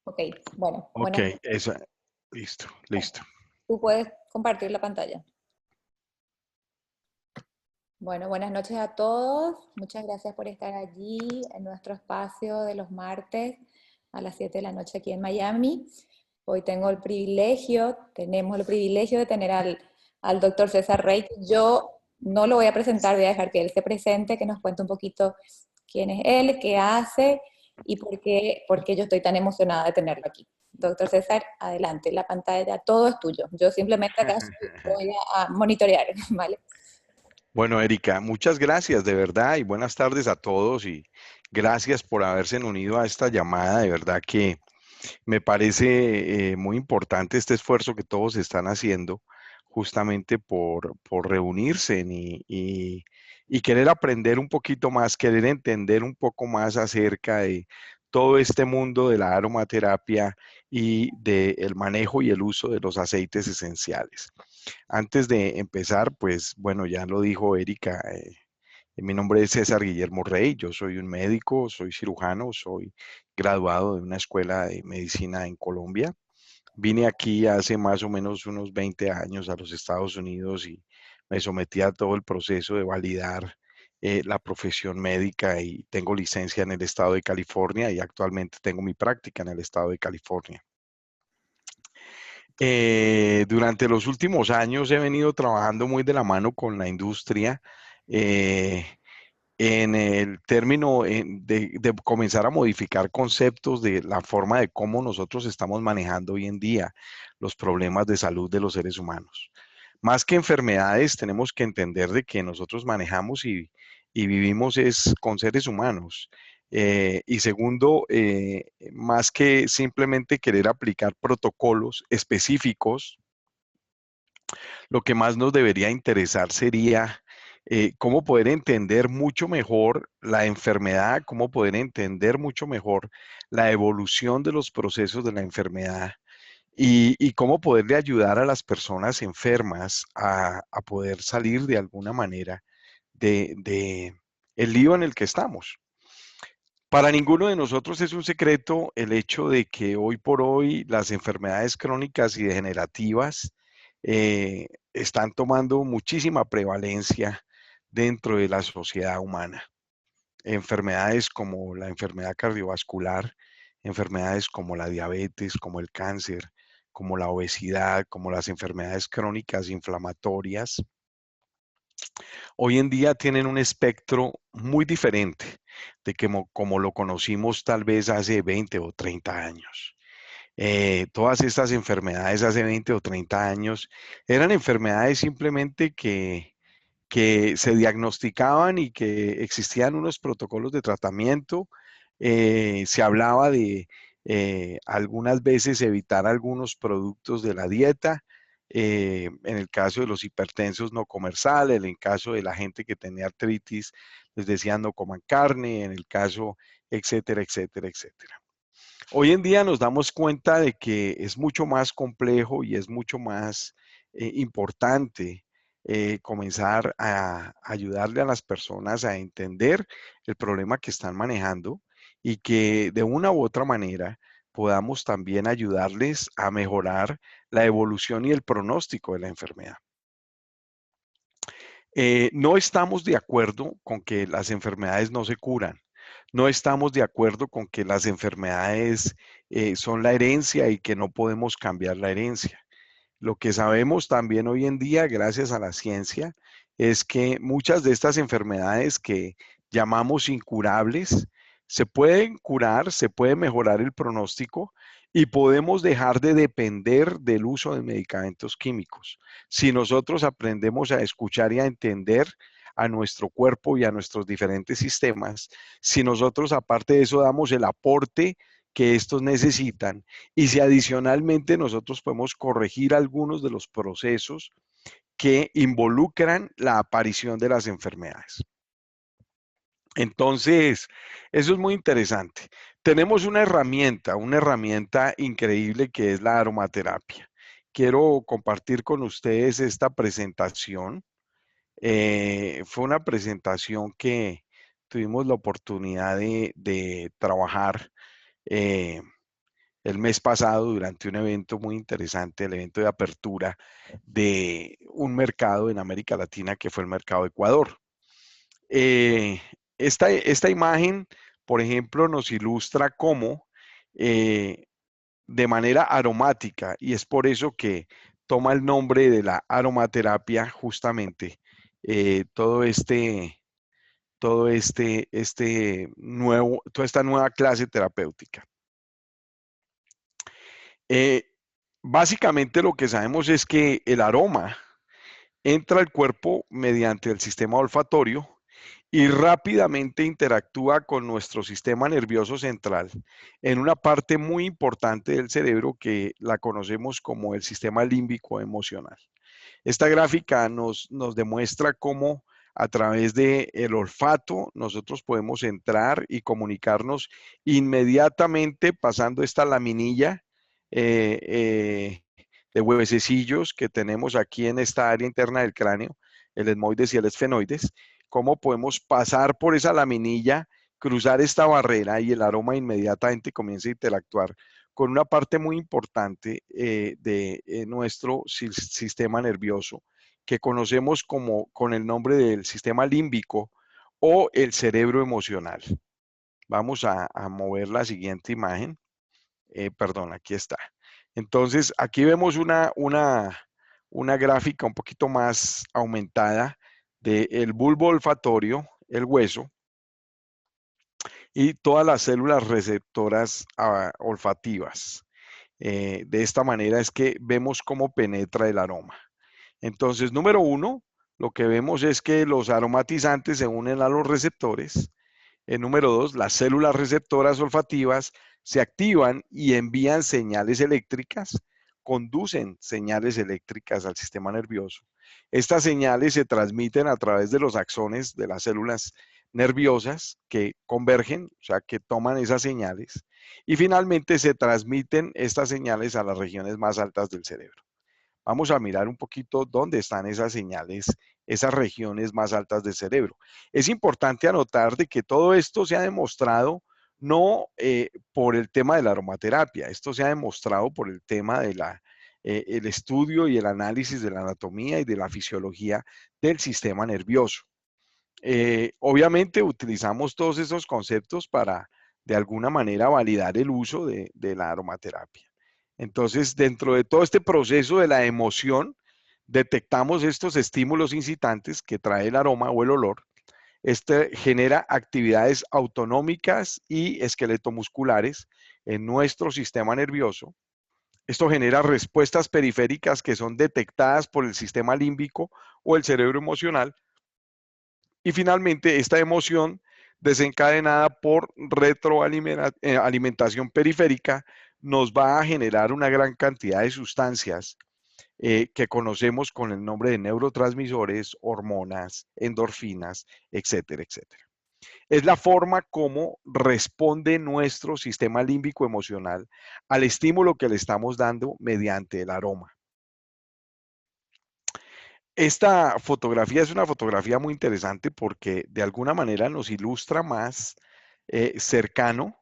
Ok, bueno, Ok, buenas. esa, listo, listo. Tú puedes compartir la pantalla. Bueno, buenas noches a todos. Muchas gracias por estar allí en nuestro espacio de los martes a las 7 de la noche aquí en Miami. Hoy tenemos el privilegio de tener al doctor César Rey. Yo no lo voy a presentar, voy a dejar que él se presente, que nos cuente un poquito quién es él, qué hace y por qué yo estoy tan emocionada de tenerlo aquí. Doctor César, adelante, la pantalla, todo es tuyo. Yo simplemente acá voy a monitorear, ¿vale? Bueno, Erika, muchas gracias de verdad y buenas tardes a todos y gracias por haberse unido a esta llamada. De verdad que me parece muy importante este esfuerzo que todos están haciendo justamente por reunirse y querer aprender un poquito más, querer entender un poco más acerca de todo este mundo de la aromaterapia y del manejo y el uso de los aceites esenciales. Antes de empezar, pues bueno, ya lo dijo Erika, mi nombre es César Guillermo Rey, yo soy un médico, soy cirujano, soy graduado de una escuela de medicina en Colombia. Vine aquí hace más o menos unos 20 años a los Estados Unidos y me sometí a todo el proceso de validar la profesión médica y tengo licencia en el estado de California y actualmente tengo mi práctica en el estado de California. Durante los últimos años he venido trabajando muy de la mano con la industria eh, en el término de comenzar a modificar conceptos de la forma de cómo nosotros estamos manejando hoy en día los problemas de salud de los seres humanos. Más que enfermedades, tenemos que entender de que nosotros manejamos y vivimos es con seres humanos. Y segundo, más que simplemente querer aplicar protocolos específicos, lo que más nos debería interesar sería cómo poder entender mucho mejor la enfermedad, cómo poder entender mucho mejor la evolución de los procesos de la enfermedad y cómo poderle ayudar a las personas enfermas a poder salir de alguna manera de el lío en el que estamos. Para ninguno de nosotros es un secreto el hecho de que hoy por hoy las enfermedades crónicas y degenerativas están tomando muchísima prevalencia dentro de la sociedad humana. Enfermedades como la enfermedad cardiovascular, enfermedades como la diabetes, como el cáncer, como la obesidad, como las enfermedades crónicas inflamatorias, hoy en día tienen un espectro muy diferente de como lo conocimos tal vez hace 20 o 30 años. Todas estas enfermedades hace 20 o 30 años eran enfermedades simplemente que se diagnosticaban y que existían unos protocolos de tratamiento. Se hablaba de algunas veces evitar algunos productos de la dieta. En el caso de los hipertensos no comer sal, en el caso de la gente que tenía artritis, les decían no coman carne, en el caso, etcétera, etcétera, etcétera. Hoy en día nos damos cuenta de que es mucho más complejo y es mucho más importante comenzar a ayudarle a las personas a entender el problema que están manejando y que de una u otra manera podamos también ayudarles a mejorar la evolución y el pronóstico de la enfermedad. No estamos de acuerdo con que las enfermedades no se curan. No estamos de acuerdo con que las enfermedades son la herencia y que no podemos cambiar la herencia. Lo que sabemos también hoy en día, gracias a la ciencia, es que muchas de estas enfermedades que llamamos incurables se pueden curar, se puede mejorar el pronóstico y podemos dejar de depender del uso de medicamentos químicos. Si nosotros aprendemos a escuchar y a entender a nuestro cuerpo y a nuestros diferentes sistemas, si nosotros aparte de eso damos el aporte que estos necesitan y si adicionalmente nosotros podemos corregir algunos de los procesos que involucran la aparición de las enfermedades. Entonces, eso es muy interesante. Tenemos una herramienta increíble que es la aromaterapia. Quiero compartir con ustedes esta presentación. Fue una presentación que tuvimos la oportunidad de trabajar. eh, el mes pasado durante un evento muy interesante, el evento de apertura de un mercado en América Latina que fue el mercado de Ecuador. Esta imagen, por ejemplo, nos ilustra cómo de manera aromática, y es por eso que toma el nombre de la aromaterapia justamente, todo toda esta nueva clase terapéutica. Eh, Básicamente lo que sabemos es que el aroma entra al cuerpo mediante el sistema olfatorio y rápidamente interactúa con nuestro sistema nervioso central en una parte muy importante del cerebro que la conocemos como el sistema límbico emocional. Esta gráfica nos demuestra cómo a través del olfato nosotros podemos entrar y comunicarnos inmediatamente pasando esta laminilla eh, eh, de huesecillos que tenemos aquí en esta área interna del cráneo, el etmoides y el esfenoides, cómo podemos pasar por esa laminilla, cruzar esta barrera y el aroma inmediatamente comienza a interactuar con una parte muy importante de nuestro sistema nervioso, que conocemos como con el nombre del sistema límbico o el cerebro emocional. Vamos a mover la siguiente imagen. Perdón, aquí está. Entonces, aquí vemos una gráfica un poquito más aumentada del bulbo olfatorio, el hueso, y todas las células receptoras olfativas. De esta manera es que vemos cómo penetra el aroma. Entonces, número uno, lo que vemos es que los aromatizantes se unen a los receptores. Número dos, las células receptoras olfativas se activan y envían señales eléctricas, conducen señales eléctricas al sistema nervioso. Estas señales se transmiten a través de los axones de las células nerviosas que convergen, o sea, que toman esas señales, y finalmente se transmiten estas señales a las regiones más altas del cerebro. Vamos a mirar un poquito dónde están esas señales, esas regiones más altas del cerebro. Es importante anotar de que todo esto se ha demostrado no por el tema de la aromaterapia, esto se ha demostrado por el tema de el estudio y el análisis de la anatomía y de la fisiología del sistema nervioso. Obviamente utilizamos todos esos conceptos para de alguna manera validar el uso de la aromaterapia. Entonces, dentro de todo este proceso de la emoción, detectamos estos estímulos incitantes que trae el aroma o el olor. Este genera actividades autonómicas y esqueletomusculares en nuestro sistema nervioso. Esto genera respuestas periféricas que son detectadas por el sistema límbico o el cerebro emocional. Y finalmente, esta emoción desencadenada por retroalimentación periférica nos va a generar una gran cantidad de sustancias que conocemos con el nombre de neurotransmisores, hormonas, endorfinas, etcétera, etcétera. Es la forma como responde nuestro sistema límbico emocional al estímulo que le estamos dando mediante el aroma. Esta fotografía es una fotografía muy interesante porque de alguna manera nos ilustra más cercano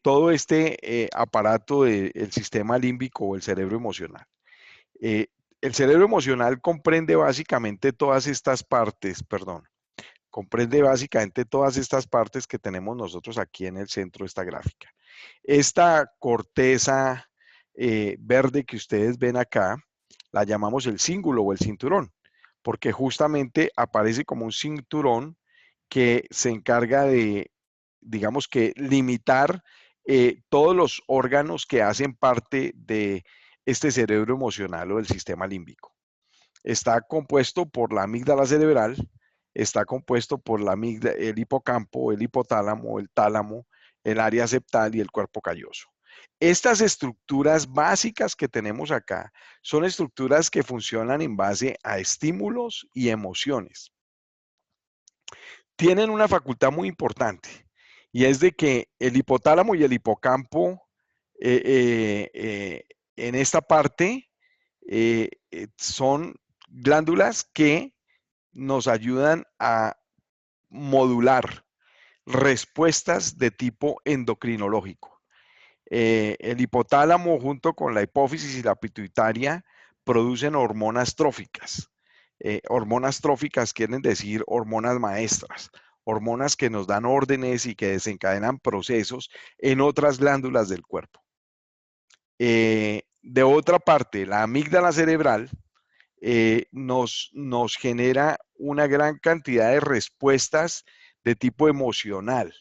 todo este aparato del sistema límbico o el cerebro emocional. Eh, el cerebro emocional comprende básicamente todas estas partes, perdón, comprende básicamente todas estas partes que tenemos nosotros aquí en el centro de esta gráfica. Esta corteza verde que ustedes ven acá, la llamamos el cíngulo o el cinturón, porque justamente aparece como un cinturón que se encarga de, digamos que, limitar todos los órganos que hacen parte de este cerebro emocional o del sistema límbico. Está compuesto por la amígdala cerebral, está compuesto por la amígdala, el hipocampo, el hipotálamo, el tálamo, el área septal y el cuerpo calloso. Estas estructuras básicas que tenemos acá son estructuras que funcionan en base a estímulos y emociones. Tienen una facultad muy importante y es de que el hipotálamo y el hipocampo en esta parte son glándulas que nos ayudan a modular respuestas de tipo endocrinológico. El hipotálamo junto con la hipófisis y la pituitaria producen hormonas tróficas. Hormonas tróficas quieren decir hormonas maestras, hormonas que nos dan órdenes y que desencadenan procesos en otras glándulas del cuerpo. De otra parte, la amígdala cerebral nos genera una gran cantidad de respuestas de tipo emocional.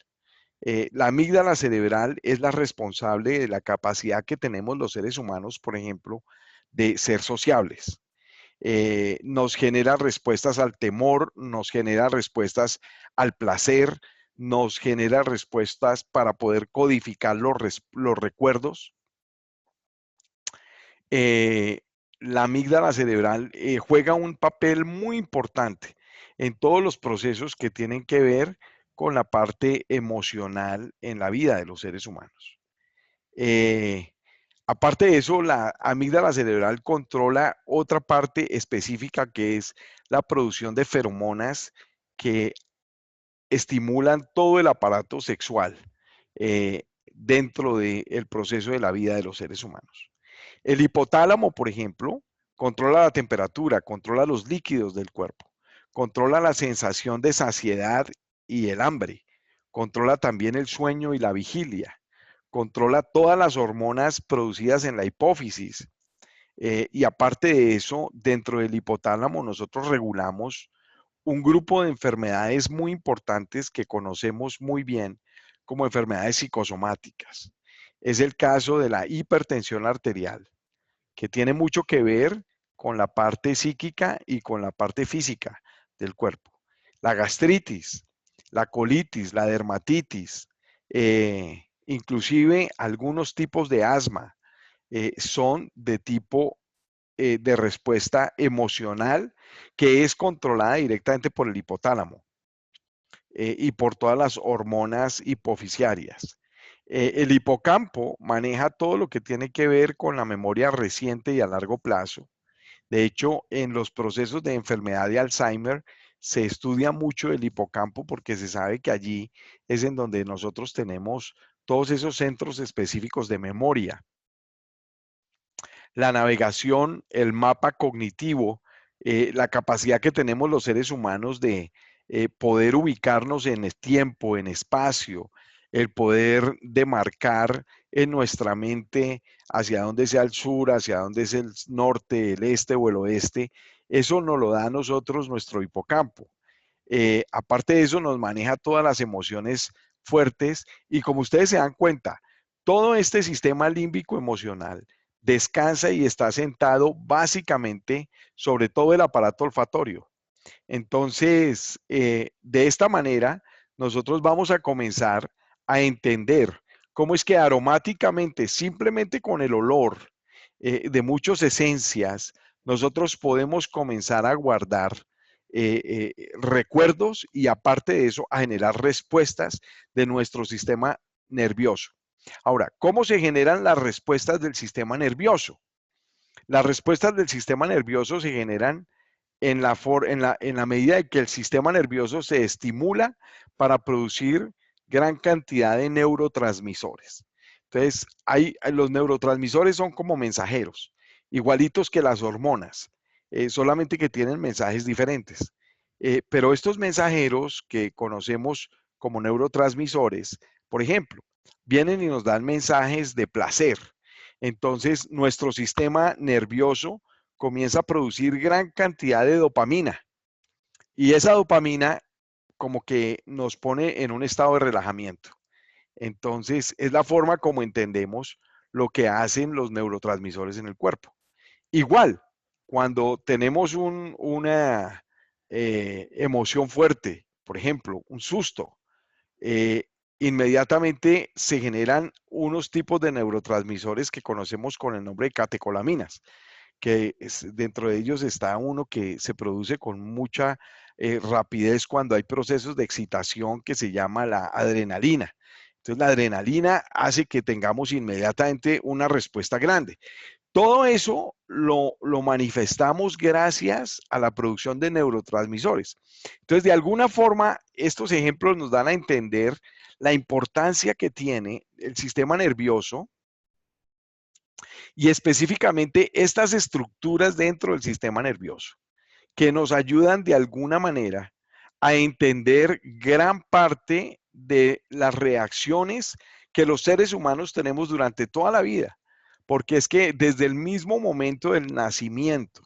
La amígdala cerebral es la responsable de la capacidad que tenemos los seres humanos, por ejemplo, de ser sociables. Nos genera respuestas al temor, nos genera respuestas al placer, nos genera respuestas para poder codificar los recuerdos. La amígdala cerebral juega un papel muy importante en todos los procesos que tienen que ver con la parte emocional en la vida de los seres humanos. Aparte de eso, la amígdala cerebral controla otra parte específica que es la producción de feromonas que estimulan todo el aparato sexual dentro del proceso de la vida de los seres humanos. El hipotálamo, por ejemplo, controla la temperatura, controla los líquidos del cuerpo, controla la sensación de saciedad y el hambre, controla también el sueño y la vigilia, controla todas las hormonas producidas en la hipófisis. Y aparte de eso, dentro del hipotálamo nosotros regulamos un grupo de enfermedades muy importantes que conocemos muy bien como enfermedades psicosomáticas. Es el caso de la hipertensión arterial, que tiene mucho que ver con la parte psíquica y con la parte física del cuerpo. La gastritis, la colitis, la dermatitis, inclusive algunos tipos de asma son de tipo de respuesta emocional que es controlada directamente por el hipotálamo y por todas las hormonas hipofisiarias. El hipocampo maneja todo lo que tiene que ver con la memoria reciente y a largo plazo. De hecho, en los procesos de enfermedad de Alzheimer se estudia mucho el hipocampo porque se sabe que allí es en donde nosotros tenemos todos esos centros específicos de memoria. La navegación, el mapa cognitivo, la capacidad que tenemos los seres humanos de poder ubicarnos en el tiempo, en espacio, el poder demarcar en nuestra mente hacia dónde sea el sur, hacia dónde es el norte, el este o el oeste, eso nos lo da a nosotros nuestro hipocampo. Aparte de eso, nos maneja todas las emociones fuertes y como ustedes se dan cuenta, todo este sistema límbico emocional descansa y está sentado básicamente sobre todo el aparato olfatorio. Entonces, de esta manera, nosotros vamos a comenzar a entender cómo es que aromáticamente, simplemente con el olor de muchas esencias, nosotros podemos comenzar a guardar recuerdos y aparte de eso, a generar respuestas de nuestro sistema nervioso. Ahora, ¿cómo se generan las respuestas del sistema nervioso? Las respuestas del sistema nervioso se generan en la medida de que el sistema nervioso se estimula para producir gran cantidad de neurotransmisores. Entonces, los neurotransmisores son como mensajeros, igualitos que las hormonas, solamente que tienen mensajes diferentes. Pero estos mensajeros que conocemos como neurotransmisores, por ejemplo, vienen y nos dan mensajes de placer. Entonces, nuestro sistema nervioso comienza a producir gran cantidad de dopamina y esa dopamina como que nos pone en un estado de relajamiento. Entonces, es la forma como entendemos lo que hacen los neurotransmisores en el cuerpo. Igual, cuando tenemos una emoción fuerte, por ejemplo, un susto, inmediatamente se generan unos tipos de neurotransmisores que conocemos con el nombre de catecolaminas, que dentro de ellos está uno que se produce con mucha rapidez cuando hay procesos de excitación que se llama la adrenalina. Entonces la adrenalina hace que tengamos inmediatamente una respuesta grande. Todo eso lo manifestamos gracias a la producción de neurotransmisores. Entonces, de alguna forma, estos ejemplos nos dan a entender la importancia que tiene el sistema nervioso y específicamente estas estructuras dentro del sistema nervioso que nos ayudan de alguna manera a entender gran parte de las reacciones que los seres humanos tenemos durante toda la vida. Porque es que desde el mismo momento del nacimiento,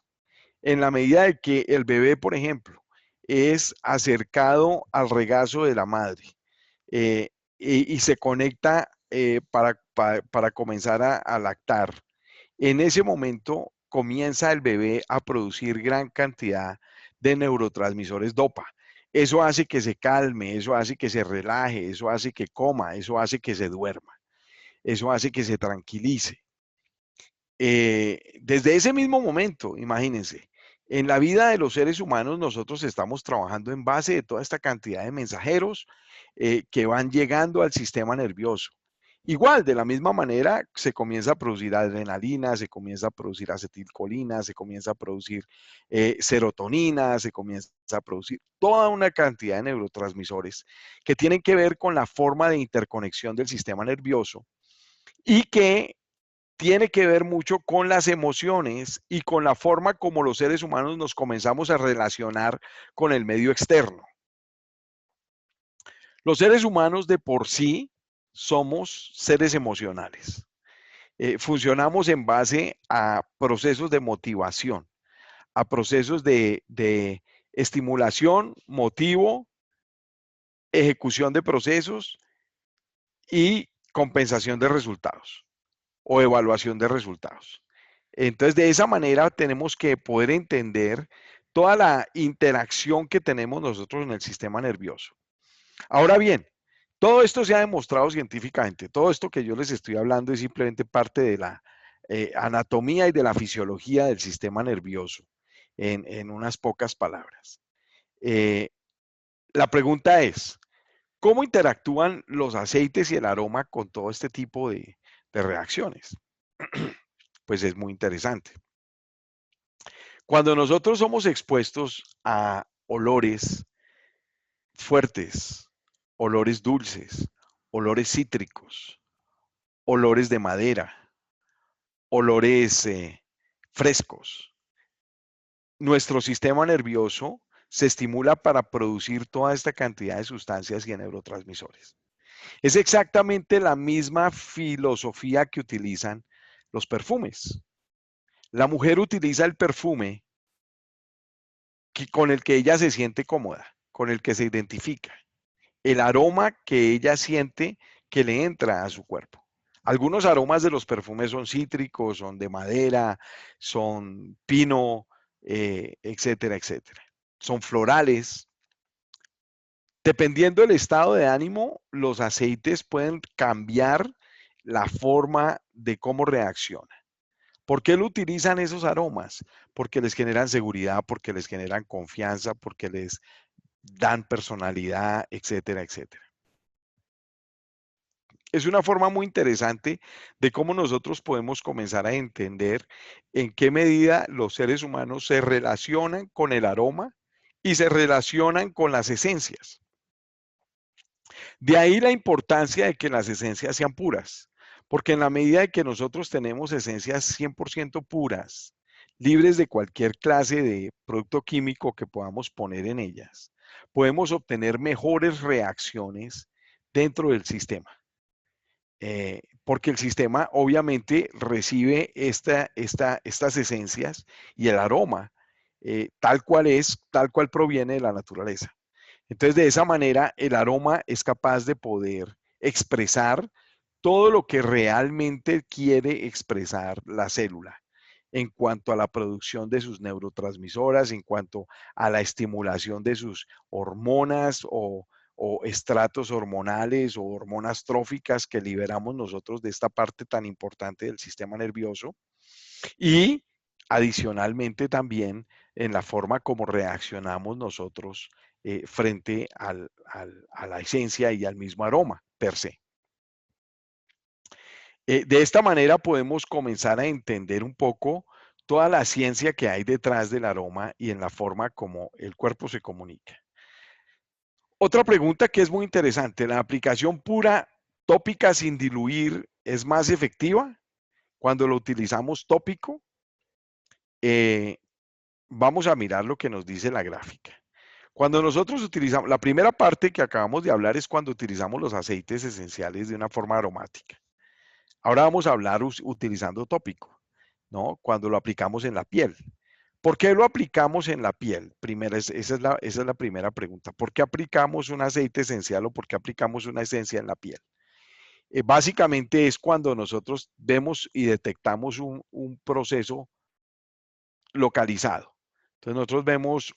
en la medida de que el bebé, por ejemplo, es acercado al regazo de la madre eh, y se conecta para comenzar a lactar, en ese momento comienza el bebé a producir gran cantidad de neurotransmisores dopa. Eso hace que se calme, eso hace que se relaje, eso hace que coma, eso hace que se duerma, eso hace que se tranquilice. Desde ese mismo momento, imagínense, en la vida de los seres humanos nosotros estamos trabajando en base de toda esta cantidad de mensajeros que van llegando al sistema nervioso. Igual, de la misma manera, se comienza a producir adrenalina, se comienza a producir acetilcolina, se comienza a producir serotonina, se comienza a producir toda una cantidad de neurotransmisores que tienen que ver con la forma de interconexión del sistema nervioso y que tiene que ver mucho con las emociones y con la forma como los seres humanos nos comenzamos a relacionar con el medio externo. Los seres humanos de por sí somos seres emocionales. Funcionamos en base a procesos de motivación, a procesos de estimulación, motivo, ejecución de procesos y compensación de resultados o evaluación de resultados. Entonces, de esa manera tenemos que poder entender toda la interacción que tenemos nosotros en el sistema nervioso. Ahora bien, todo esto se ha demostrado científicamente. Todo esto que yo les estoy hablando es simplemente parte de la anatomía y de la fisiología del sistema nervioso, en unas pocas palabras. Eh, la pregunta es, ¿cómo interactúan los aceites y el aroma con todo este tipo de reacciones? Pues es muy interesante. Cuando nosotros somos expuestos a olores fuertes, olores dulces, olores cítricos, olores de madera, olores frescos, nuestro sistema nervioso se estimula para producir toda esta cantidad de sustancias y de neurotransmisores. Es exactamente la misma filosofía que utilizan los perfumes. La mujer utiliza el perfume con el que ella se siente cómoda, con el que se identifica, el aroma que ella siente que le entra a su cuerpo. Algunos aromas de los perfumes son cítricos, son de madera, son pino, etcétera, etcétera. Son florales. Dependiendo del estado de ánimo, los aceites pueden cambiar la forma de cómo reacciona. ¿Por qué lo utilizan esos aromas? Porque les generan seguridad, porque les generan confianza, porque les dan personalidad, etcétera, etcétera. Es una forma muy interesante de cómo nosotros podemos comenzar a entender en qué medida los seres humanos se relacionan con el aroma y se relacionan con las esencias. De ahí la importancia de que las esencias sean puras, porque en la medida de que nosotros tenemos esencias 100% puras, libres de cualquier clase de producto químico que podamos poner en ellas, podemos obtener mejores reacciones dentro del sistema. Porque el sistema obviamente recibe estas esencias y el aroma tal cual es, tal cual proviene de la naturaleza. Entonces, de esa manera, el aroma es capaz de poder expresar todo lo que realmente quiere expresar la célula en cuanto a la producción de sus neurotransmisoras, en cuanto a la estimulación de sus hormonas o estratos hormonales o hormonas tróficas que liberamos nosotros de esta parte tan importante del sistema nervioso y adicionalmente también en la forma como reaccionamos nosotros frente a la esencia y al mismo aroma per se. De esta manera podemos comenzar a entender un poco toda la ciencia que hay detrás del aroma y en la forma como el cuerpo se comunica. Otra pregunta que es muy interesante, ¿la aplicación pura tópica sin diluir es más efectiva? Cuando lo utilizamos tópico, vamos a mirar lo que nos dice la gráfica. Cuando nosotros utilizamos, la primera parte que acabamos de hablar es cuando utilizamos los aceites esenciales de una forma aromática. Ahora vamos a hablar utilizando tópico, ¿no? Cuando lo aplicamos en la piel. ¿Por qué lo aplicamos en la piel? Primera, esa es la primera pregunta. ¿Por qué aplicamos un aceite esencial o por qué aplicamos una esencia en la piel? Básicamente es cuando nosotros vemos y detectamos un proceso localizado. Entonces nosotros vemos,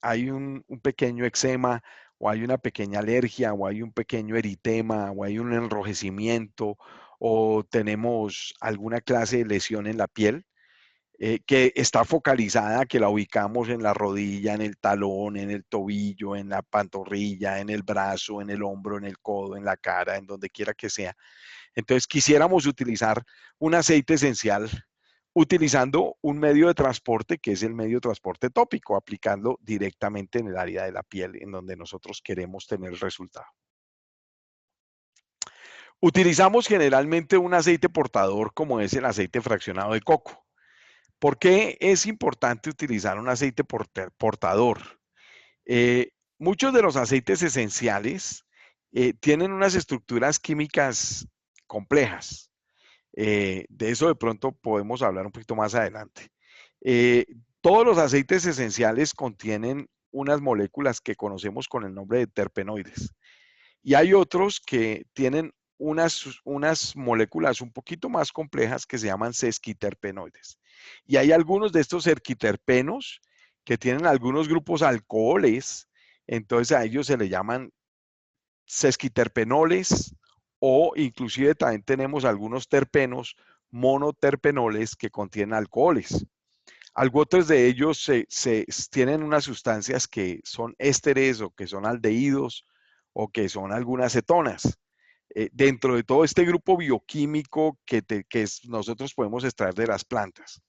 hay un pequeño eczema, o hay una pequeña alergia, o hay un pequeño eritema, o hay un enrojecimiento, o tenemos alguna clase de lesión en la piel que está focalizada, que la ubicamos en la rodilla, en el talón, en el tobillo, en la pantorrilla, en el brazo, en el hombro, en el codo, en la cara, en donde quiera que sea. Entonces quisiéramos utilizar un aceite esencial utilizando un medio de transporte que es el medio de transporte tópico, aplicando directamente en el área de la piel en donde nosotros queremos tener el resultado. Utilizamos generalmente un aceite portador como es el aceite fraccionado de coco. ¿Por qué es importante utilizar un aceite portador? Muchos de los aceites esenciales tienen unas estructuras químicas complejas. De eso de pronto podemos hablar un poquito más adelante. Eh, Todos los aceites esenciales contienen unas moléculas que conocemos con el nombre de terpenoides. Y hay otros que tienen unas moléculas un poquito más complejas que se llaman sesquiterpenoides. Y hay algunos de estos sesquiterpenos que tienen algunos grupos alcoholes, entonces a ellos se le llaman sesquiterpenoles o inclusive también tenemos algunos terpenos monoterpenoles que contienen alcoholes. Algunos de ellos tienen unas sustancias que son ésteres o que son aldehídos o que son algunas cetonas. Dentro de todo este grupo bioquímico nosotros podemos extraer de las plantas.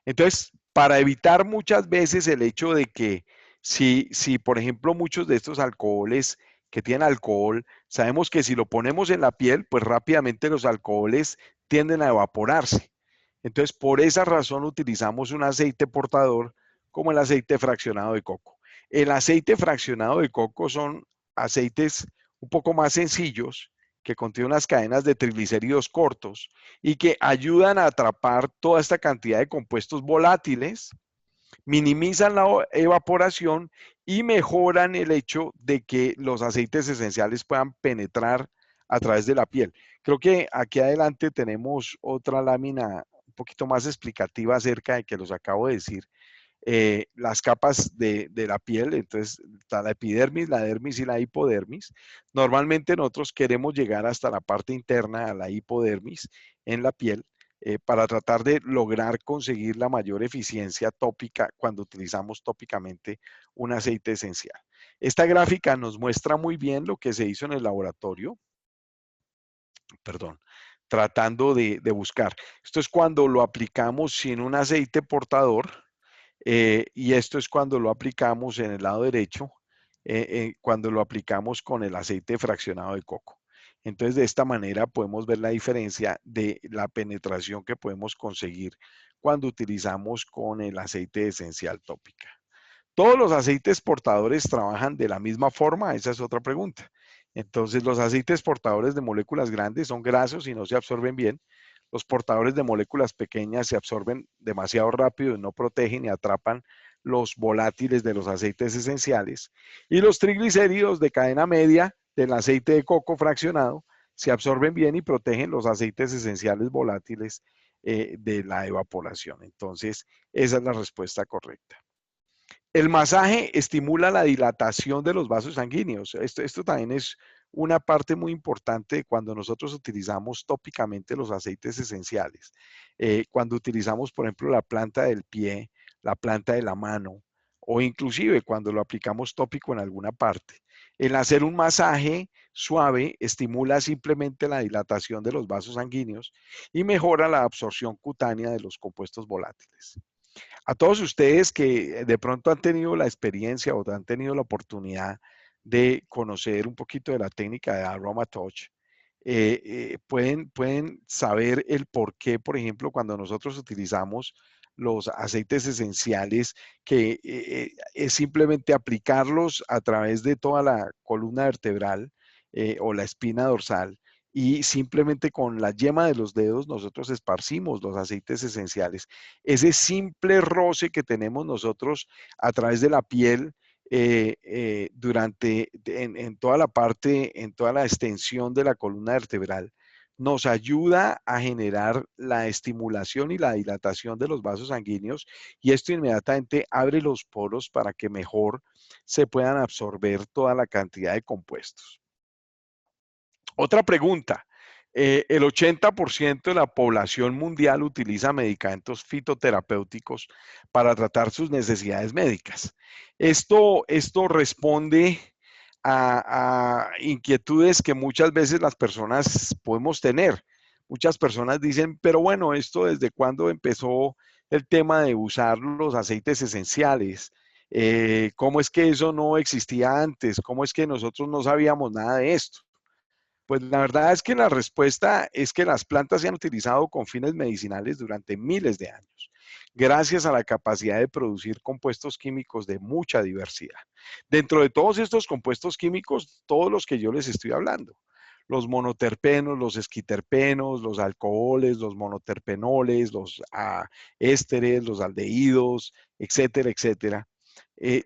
Entonces, para evitar muchas veces el hecho de que si por ejemplo, muchos de estos alcoholes que tienen alcohol, sabemos que si lo ponemos en la piel, pues rápidamente los alcoholes tienden a evaporarse. Entonces, por esa razón utilizamos un aceite portador como el aceite fraccionado de coco. El aceite fraccionado de coco son aceites un poco más sencillos que contienen unas cadenas de triglicéridos cortos y que ayudan a atrapar toda esta cantidad de compuestos volátiles, minimizan la evaporación y mejoran el hecho de que los aceites esenciales puedan penetrar a través de la piel. Creo que aquí adelante tenemos otra lámina un poquito más explicativa acerca de que los acabo de decir. Las capas de la piel, entonces está la epidermis, la dermis y la hipodermis. Normalmente nosotros queremos llegar hasta la parte interna, a la hipodermis en la piel, para tratar de lograr conseguir la mayor eficiencia tópica cuando utilizamos tópicamente un aceite esencial. Esta gráfica nos muestra muy bien lo que se hizo en el laboratorio, perdón, tratando de buscar. Esto es cuando lo aplicamos sin un aceite portador, y esto es cuando lo aplicamos en el lado derecho, cuando lo aplicamos con el aceite fraccionado de coco. Entonces, de esta manera podemos ver la diferencia de la penetración que podemos conseguir cuando utilizamos con el aceite esencial tópica. ¿Todos los aceites portadores trabajan de la misma forma? Esa es otra pregunta. Entonces, los aceites portadores de moléculas grandes son grasos y no se absorben bien. Los portadores de moléculas pequeñas se absorben demasiado rápido y no protegen y atrapan los volátiles de los aceites esenciales. Y los triglicéridos de cadena media del aceite de coco fraccionado se absorben bien y protegen los aceites esenciales volátiles de la evaporación. Entonces, esa es la respuesta correcta. El masaje estimula la dilatación de los vasos sanguíneos. Esto también es una parte muy importante cuando nosotros utilizamos tópicamente los aceites esenciales. Cuando utilizamos, por ejemplo, la planta del pie, la planta de la mano, o inclusive cuando lo aplicamos tópico en alguna parte. El hacer un masaje suave estimula simplemente la dilatación de los vasos sanguíneos y mejora la absorción cutánea de los compuestos volátiles. A todos ustedes que de pronto han tenido la experiencia o han tenido la oportunidad de conocer un poquito de la técnica de Aroma Touch, pueden saber el por qué, por ejemplo, cuando nosotros utilizamos los aceites esenciales, que es simplemente aplicarlos a través de toda la columna vertebral o la espina dorsal, y simplemente con la yema de los dedos nosotros esparcimos los aceites esenciales. Ese simple roce que tenemos nosotros a través de la piel en toda la parte, en toda la extensión de la columna vertebral, nos ayuda a generar la estimulación y la dilatación de los vasos sanguíneos, y esto inmediatamente abre los poros para que mejor se puedan absorber toda la cantidad de compuestos. Otra pregunta. El 80% de la población mundial utiliza medicamentos fitoterapéuticos para tratar sus necesidades médicas. Esto responde a inquietudes que muchas veces las personas podemos tener. Muchas personas dicen, pero bueno, ¿esto desde cuándo empezó el tema de usar los aceites esenciales? ¿Cómo es que eso no existía antes? ¿Cómo es que nosotros no sabíamos nada de esto? Pues la verdad es que la respuesta es que las plantas se han utilizado con fines medicinales durante miles de años, gracias a la capacidad de producir compuestos químicos de mucha diversidad. Dentro de todos estos compuestos químicos, todos los que yo les estoy hablando, los monoterpenos, los esquiterpenos, los alcoholes, los monoterpenoles, los ésteres, los aldehídos, etcétera, etcétera,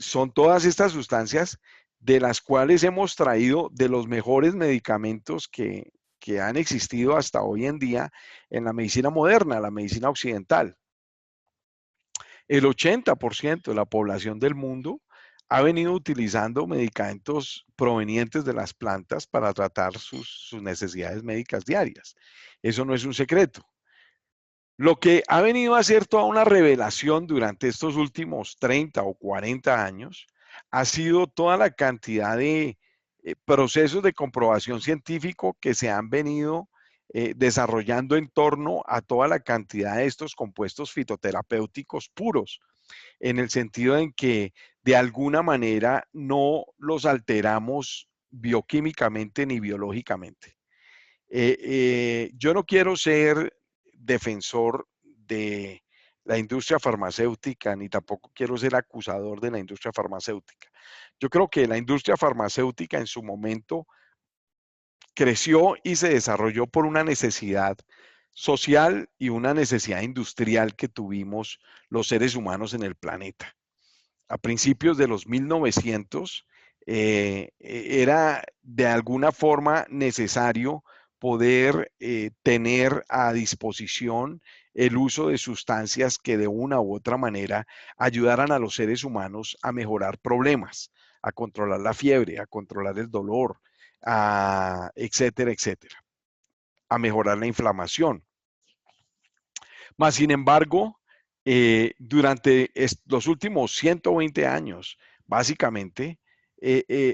son todas estas sustancias de las cuales hemos traído de los mejores medicamentos que han existido hasta hoy en día en la medicina moderna, la medicina occidental. El 80% de la población del mundo ha venido utilizando medicamentos provenientes de las plantas para tratar sus necesidades médicas diarias. Eso no es un secreto. Lo que ha venido a ser toda una revelación durante estos últimos 30 o 40 años ha sido toda la cantidad de procesos de comprobación científico que se han venido desarrollando en torno a toda la cantidad de estos compuestos fitoterapéuticos puros, en el sentido en que de alguna manera no los alteramos bioquímicamente ni biológicamente. Yo no quiero ser defensor de la industria farmacéutica, ni tampoco quiero ser acusador de la industria farmacéutica. Yo creo que la industria farmacéutica en su momento creció y se desarrolló por una necesidad social y una necesidad industrial que tuvimos los seres humanos en el planeta. A principios de los 1900, era de alguna forma necesario poder tener a disposición el uso de sustancias que de una u otra manera ayudaran a los seres humanos a mejorar problemas, a controlar la fiebre, a controlar el dolor, etcétera, etcétera, a mejorar la inflamación. Mas, sin embargo, durante los últimos 120 años, básicamente,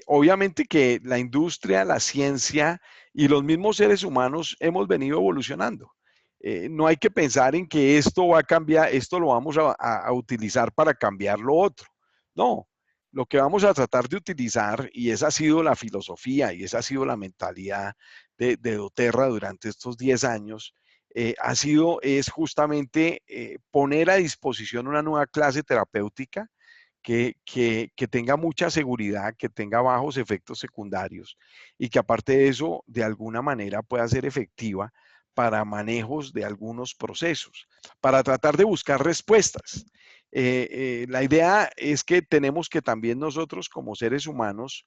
obviamente que la industria, la ciencia y los mismos seres humanos hemos venido evolucionando. No hay que pensar en que esto va a cambiar, esto lo vamos a utilizar para cambiar lo otro. No, lo que vamos a tratar de utilizar, y esa ha sido la filosofía y esa ha sido la mentalidad de doTERRA durante estos 10 años, es justamente poner a disposición una nueva clase terapéutica que tenga mucha seguridad, que tenga bajos efectos secundarios y que aparte de eso, de alguna manera pueda ser efectiva para manejos de algunos procesos, para tratar de buscar respuestas. La idea es que tenemos que también nosotros como seres humanos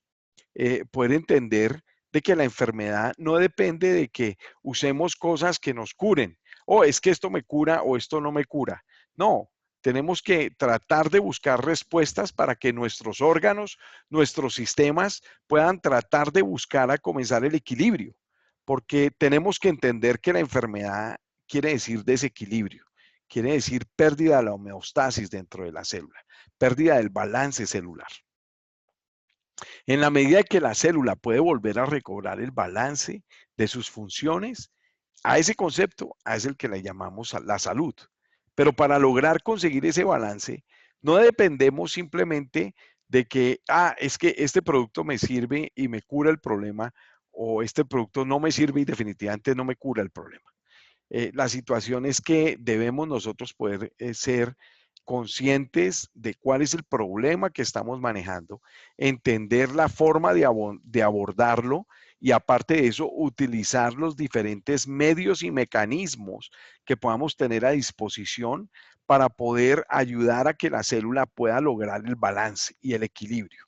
poder entender de que la enfermedad no depende de que usemos cosas que nos curen. O es que esto me cura o esto no me cura. No, tenemos que tratar de buscar respuestas para que nuestros órganos, nuestros sistemas puedan tratar de buscar a comenzar el equilibrio, porque tenemos que entender que la enfermedad quiere decir desequilibrio, quiere decir pérdida de la homeostasis dentro de la célula, pérdida del balance celular. En la medida que la célula puede volver a recobrar el balance de sus funciones, a ese concepto es el que le llamamos la salud. Pero para lograr conseguir ese balance, no dependemos simplemente de que, es que este producto me sirve y me cura el problema, o este producto no me sirve y definitivamente no me cura el problema. La situación es que debemos nosotros poder ser conscientes de cuál es el problema que estamos manejando, entender la forma de abordarlo y aparte de eso, utilizar los diferentes medios y mecanismos que podamos tener a disposición para poder ayudar a que la célula pueda lograr el balance y el equilibrio.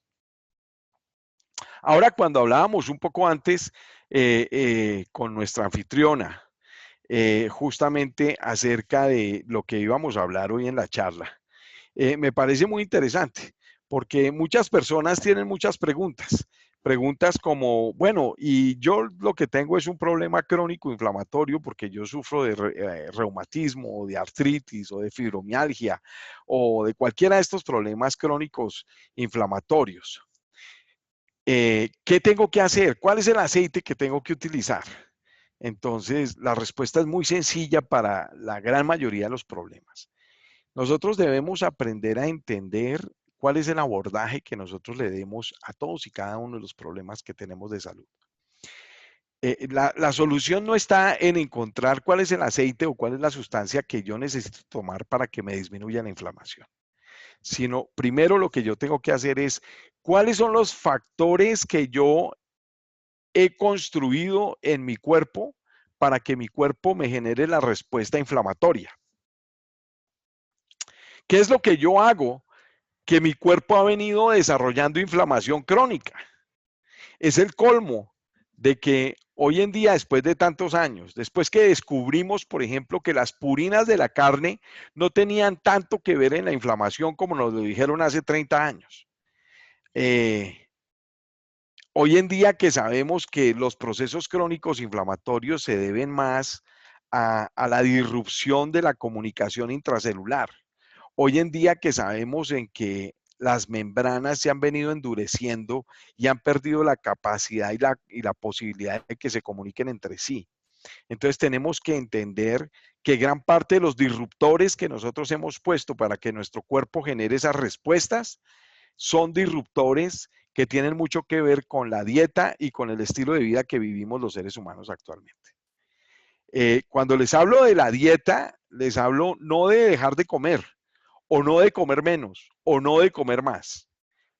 Ahora, cuando hablábamos un poco antes con nuestra anfitriona, justamente acerca de lo que íbamos a hablar hoy en la charla. Me parece muy interesante porque muchas personas tienen muchas preguntas. Preguntas como, bueno, y yo lo que tengo es un problema crónico inflamatorio porque yo sufro de reumatismo o de artritis o de fibromialgia o de cualquiera de estos problemas crónicos inflamatorios. ¿Qué tengo que hacer? ¿Cuál es el aceite que tengo que utilizar? Entonces, la respuesta es muy sencilla para la gran mayoría de los problemas. Nosotros debemos aprender a entender cuál es el abordaje que nosotros le demos a todos y cada uno de los problemas que tenemos de salud. La solución no está en encontrar cuál es el aceite o cuál es la sustancia que yo necesito tomar para que me disminuya la inflamación, sino primero lo que yo tengo que hacer es cuáles son los factores que yo he construido en mi cuerpo para que mi cuerpo me genere la respuesta inflamatoria. ¿Qué es lo que yo hago que mi cuerpo ha venido desarrollando inflamación crónica? Es el colmo de que hoy en día, después de tantos años, después que descubrimos, por ejemplo, que las purinas de la carne no tenían tanto que ver en la inflamación como nos lo dijeron hace 30 años. Hoy en día que sabemos que los procesos crónicos inflamatorios se deben más a la disrupción de la comunicación intracelular. Hoy en día que sabemos en que las membranas se han venido endureciendo y han perdido la capacidad y la posibilidad de que se comuniquen entre sí. Entonces tenemos que entender que gran parte de los disruptores que nosotros hemos puesto para que nuestro cuerpo genere esas respuestas son disruptores que tienen mucho que ver con la dieta y con el estilo de vida que vivimos los seres humanos actualmente. Cuando les hablo de la dieta, les hablo no de dejar de comer, o no de comer menos, o no de comer más.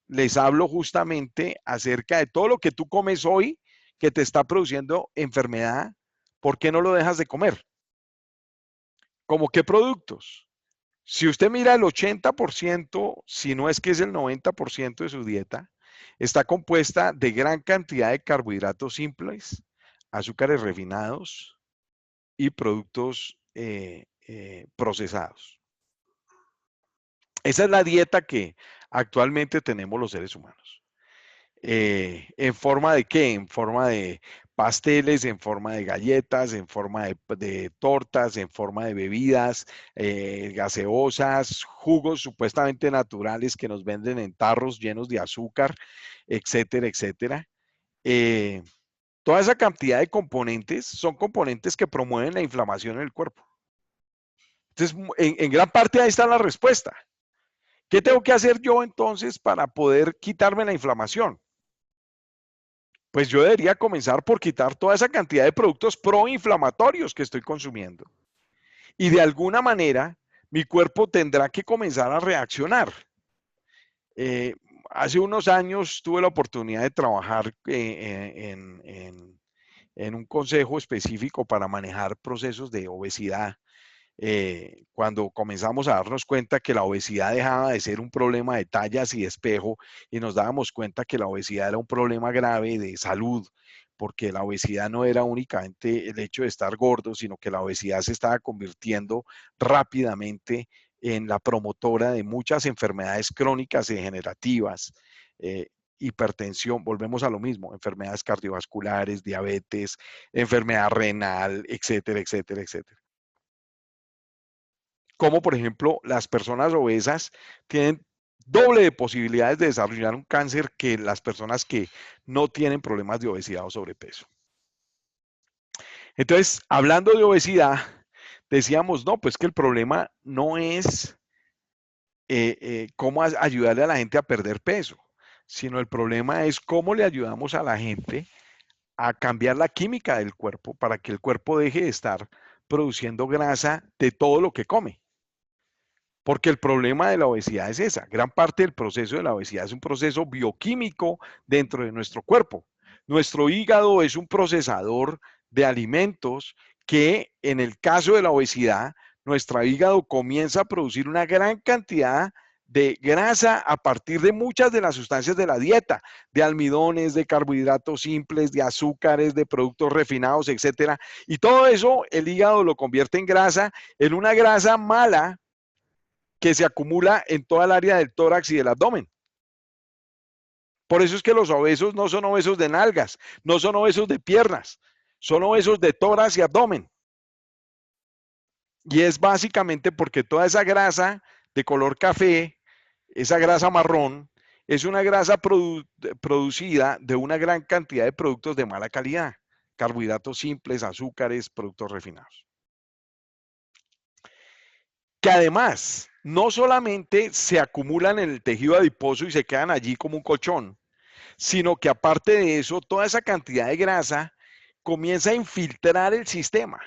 Les hablo justamente acerca de todo lo que tú comes hoy que te está produciendo enfermedad. ¿Por qué no lo dejas de comer? ¿Cómo qué productos? Si usted mira el 80%, si no es que es el 90% de su dieta, está compuesta de gran cantidad de carbohidratos simples, azúcares refinados y productos procesados. Esa es la dieta que actualmente tenemos los seres humanos. ¿En forma de qué? En forma de pasteles, en forma de galletas, en forma de tortas, en forma de bebidas, gaseosas, jugos supuestamente naturales que nos venden en tarros llenos de azúcar, etcétera, etcétera. Toda esa cantidad de componentes son componentes que promueven la inflamación en el cuerpo. Entonces, en gran parte ahí está la respuesta. ¿Qué tengo que hacer yo entonces para poder quitarme la inflamación? Pues yo debería comenzar por quitar toda esa cantidad de productos proinflamatorios que estoy consumiendo. Y de alguna manera, mi cuerpo tendrá que comenzar a reaccionar. Hace unos años tuve la oportunidad de trabajar en un consejo específico para manejar procesos de obesidad cuando comenzamos a darnos cuenta que la obesidad dejaba de ser un problema de tallas y de espejo y nos dábamos cuenta que la obesidad era un problema grave de salud, porque la obesidad no era únicamente el hecho de estar gordo, sino que la obesidad se estaba convirtiendo rápidamente en la promotora de muchas enfermedades crónicas y degenerativas. Hipertensión, volvemos a lo mismo, enfermedades cardiovasculares, diabetes, enfermedad renal, etcétera, etcétera, etcétera. Como por ejemplo las personas obesas tienen doble de posibilidades de desarrollar un cáncer que las personas que no tienen problemas de obesidad o sobrepeso. Entonces, hablando de obesidad, decíamos, no, pues que el problema no es cómo ayudarle a la gente a perder peso, sino el problema es cómo le ayudamos a la gente a cambiar la química del cuerpo para que el cuerpo deje de estar produciendo grasa de todo lo que come. Porque el problema de la obesidad es esa. Gran parte del proceso de la obesidad es un proceso bioquímico dentro de nuestro cuerpo. Nuestro hígado es un procesador de alimentos que en el caso de la obesidad, nuestro hígado comienza a producir una gran cantidad de grasa a partir de muchas de las sustancias de la dieta, de almidones, de carbohidratos simples, de azúcares, de productos refinados, etcétera. Y todo eso el hígado lo convierte en una grasa mala que se acumula en toda el área del tórax y del abdomen. Por eso es que los obesos no son obesos de nalgas, no son obesos de piernas, son obesos de tórax y abdomen. Y es básicamente porque toda esa grasa de color café, esa grasa marrón, es una grasa producida de una gran cantidad de productos de mala calidad, carbohidratos simples, azúcares, productos refinados. Que además no solamente se acumulan en el tejido adiposo y se quedan allí como un colchón, sino que aparte de eso, toda esa cantidad de grasa comienza a infiltrar el sistema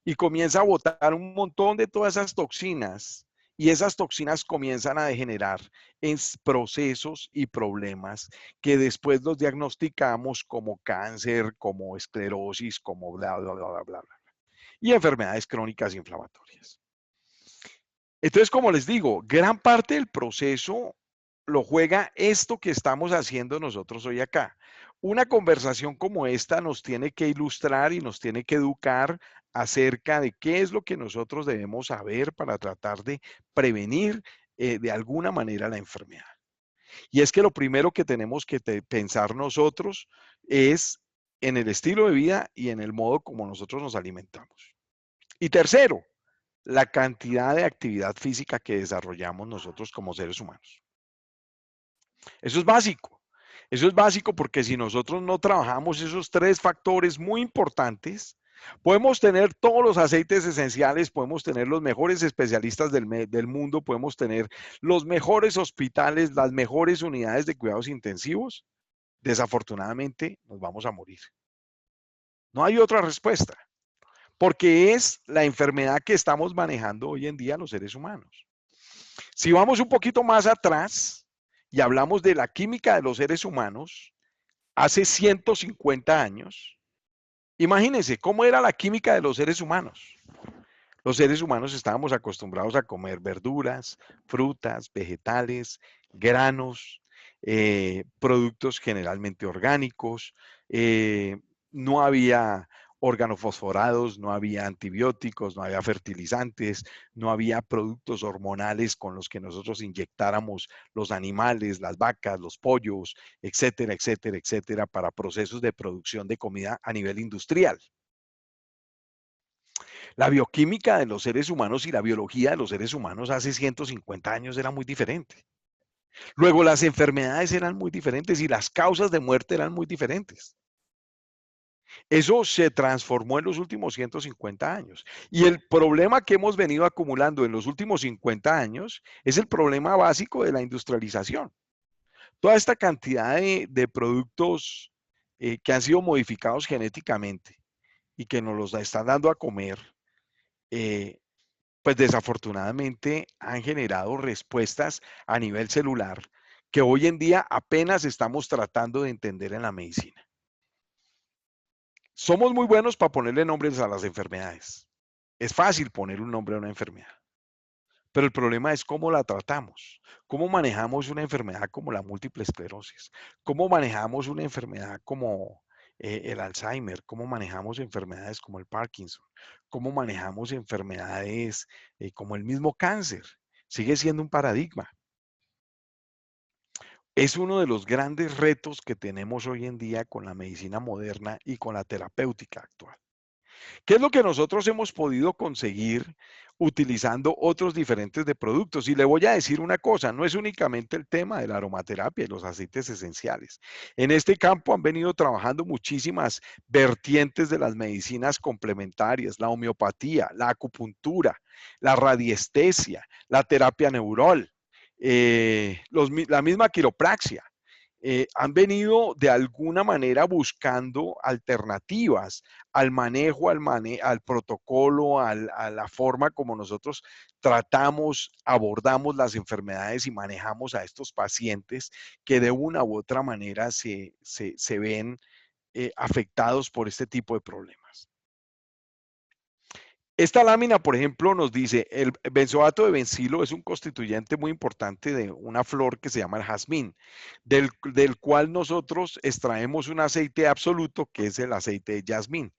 y comienza a botar un montón de todas esas toxinas y esas toxinas comienzan a degenerar en procesos y problemas que después los diagnosticamos como cáncer, como esclerosis, como bla, bla, bla, bla, bla, bla. Y enfermedades crónicas inflamatorias. Entonces, como les digo, gran parte del proceso lo juega esto que estamos haciendo nosotros hoy acá. Una conversación como esta nos tiene que ilustrar y nos tiene que educar acerca de qué es lo que nosotros debemos saber para tratar de prevenir de alguna manera la enfermedad. Y es que lo primero que tenemos que pensar nosotros es en el estilo de vida y en el modo como nosotros nos alimentamos. Y tercero, la cantidad de actividad física que desarrollamos nosotros como seres humanos. Eso es básico. Eso es básico porque si nosotros no trabajamos esos tres factores muy importantes, podemos tener todos los aceites esenciales, podemos tener los mejores especialistas del mundo, podemos tener los mejores hospitales, las mejores unidades de cuidados intensivos. Desafortunadamente, nos vamos a morir. No hay otra respuesta, porque es la enfermedad que estamos manejando hoy en día los seres humanos. Si vamos un poquito más atrás y hablamos de la química de los seres humanos, hace 150 años, imagínense cómo era la química de los seres humanos. Los seres humanos estábamos acostumbrados a comer verduras, frutas, vegetales, granos, productos generalmente orgánicos, no había organofosforados, no había antibióticos, no había fertilizantes, no había productos hormonales con los que nosotros inyectáramos los animales, las vacas, los pollos, etcétera, etcétera, etcétera, para procesos de producción de comida a nivel industrial. La bioquímica de los seres humanos y la biología de los seres humanos hace 150 años era muy diferente. Luego las enfermedades eran muy diferentes y las causas de muerte eran muy diferentes. Eso se transformó en los últimos 150 años. Y el problema que hemos venido acumulando en los últimos 50 años es el problema básico de la industrialización. Toda esta cantidad de productos que han sido modificados genéticamente y que nos los están dando a comer, pues desafortunadamente han generado respuestas a nivel celular que hoy en día apenas estamos tratando de entender en la medicina. Somos muy buenos para ponerle nombres a las enfermedades. Es fácil poner un nombre a una enfermedad, pero el problema es cómo la tratamos, cómo manejamos una enfermedad como la múltiple esclerosis, cómo manejamos una enfermedad como el Alzheimer, cómo manejamos enfermedades como el Parkinson, cómo manejamos enfermedades como el mismo cáncer. Sigue siendo un paradigma. Es uno de los grandes retos que tenemos hoy en día con la medicina moderna y con la terapéutica actual. ¿Qué es lo que nosotros hemos podido conseguir utilizando otros diferentes de productos? Y le voy a decir una cosa, no es únicamente el tema de la aromaterapia y los aceites esenciales. En este campo han venido trabajando muchísimas vertientes de las medicinas complementarias, la homeopatía, la acupuntura, la radiestesia, la terapia neural, la misma quiropraxia. han venido de alguna manera buscando alternativas al manejo, al protocolo, a la forma como nosotros tratamos, abordamos las enfermedades y manejamos a estos pacientes que de una u otra manera se ven afectados por este tipo de problemas. Esta lámina, por ejemplo, nos dice, el benzoato de bencilo es un constituyente muy importante de una flor que se llama el jazmín, del cual nosotros extraemos un aceite absoluto, que es el aceite de jazmín,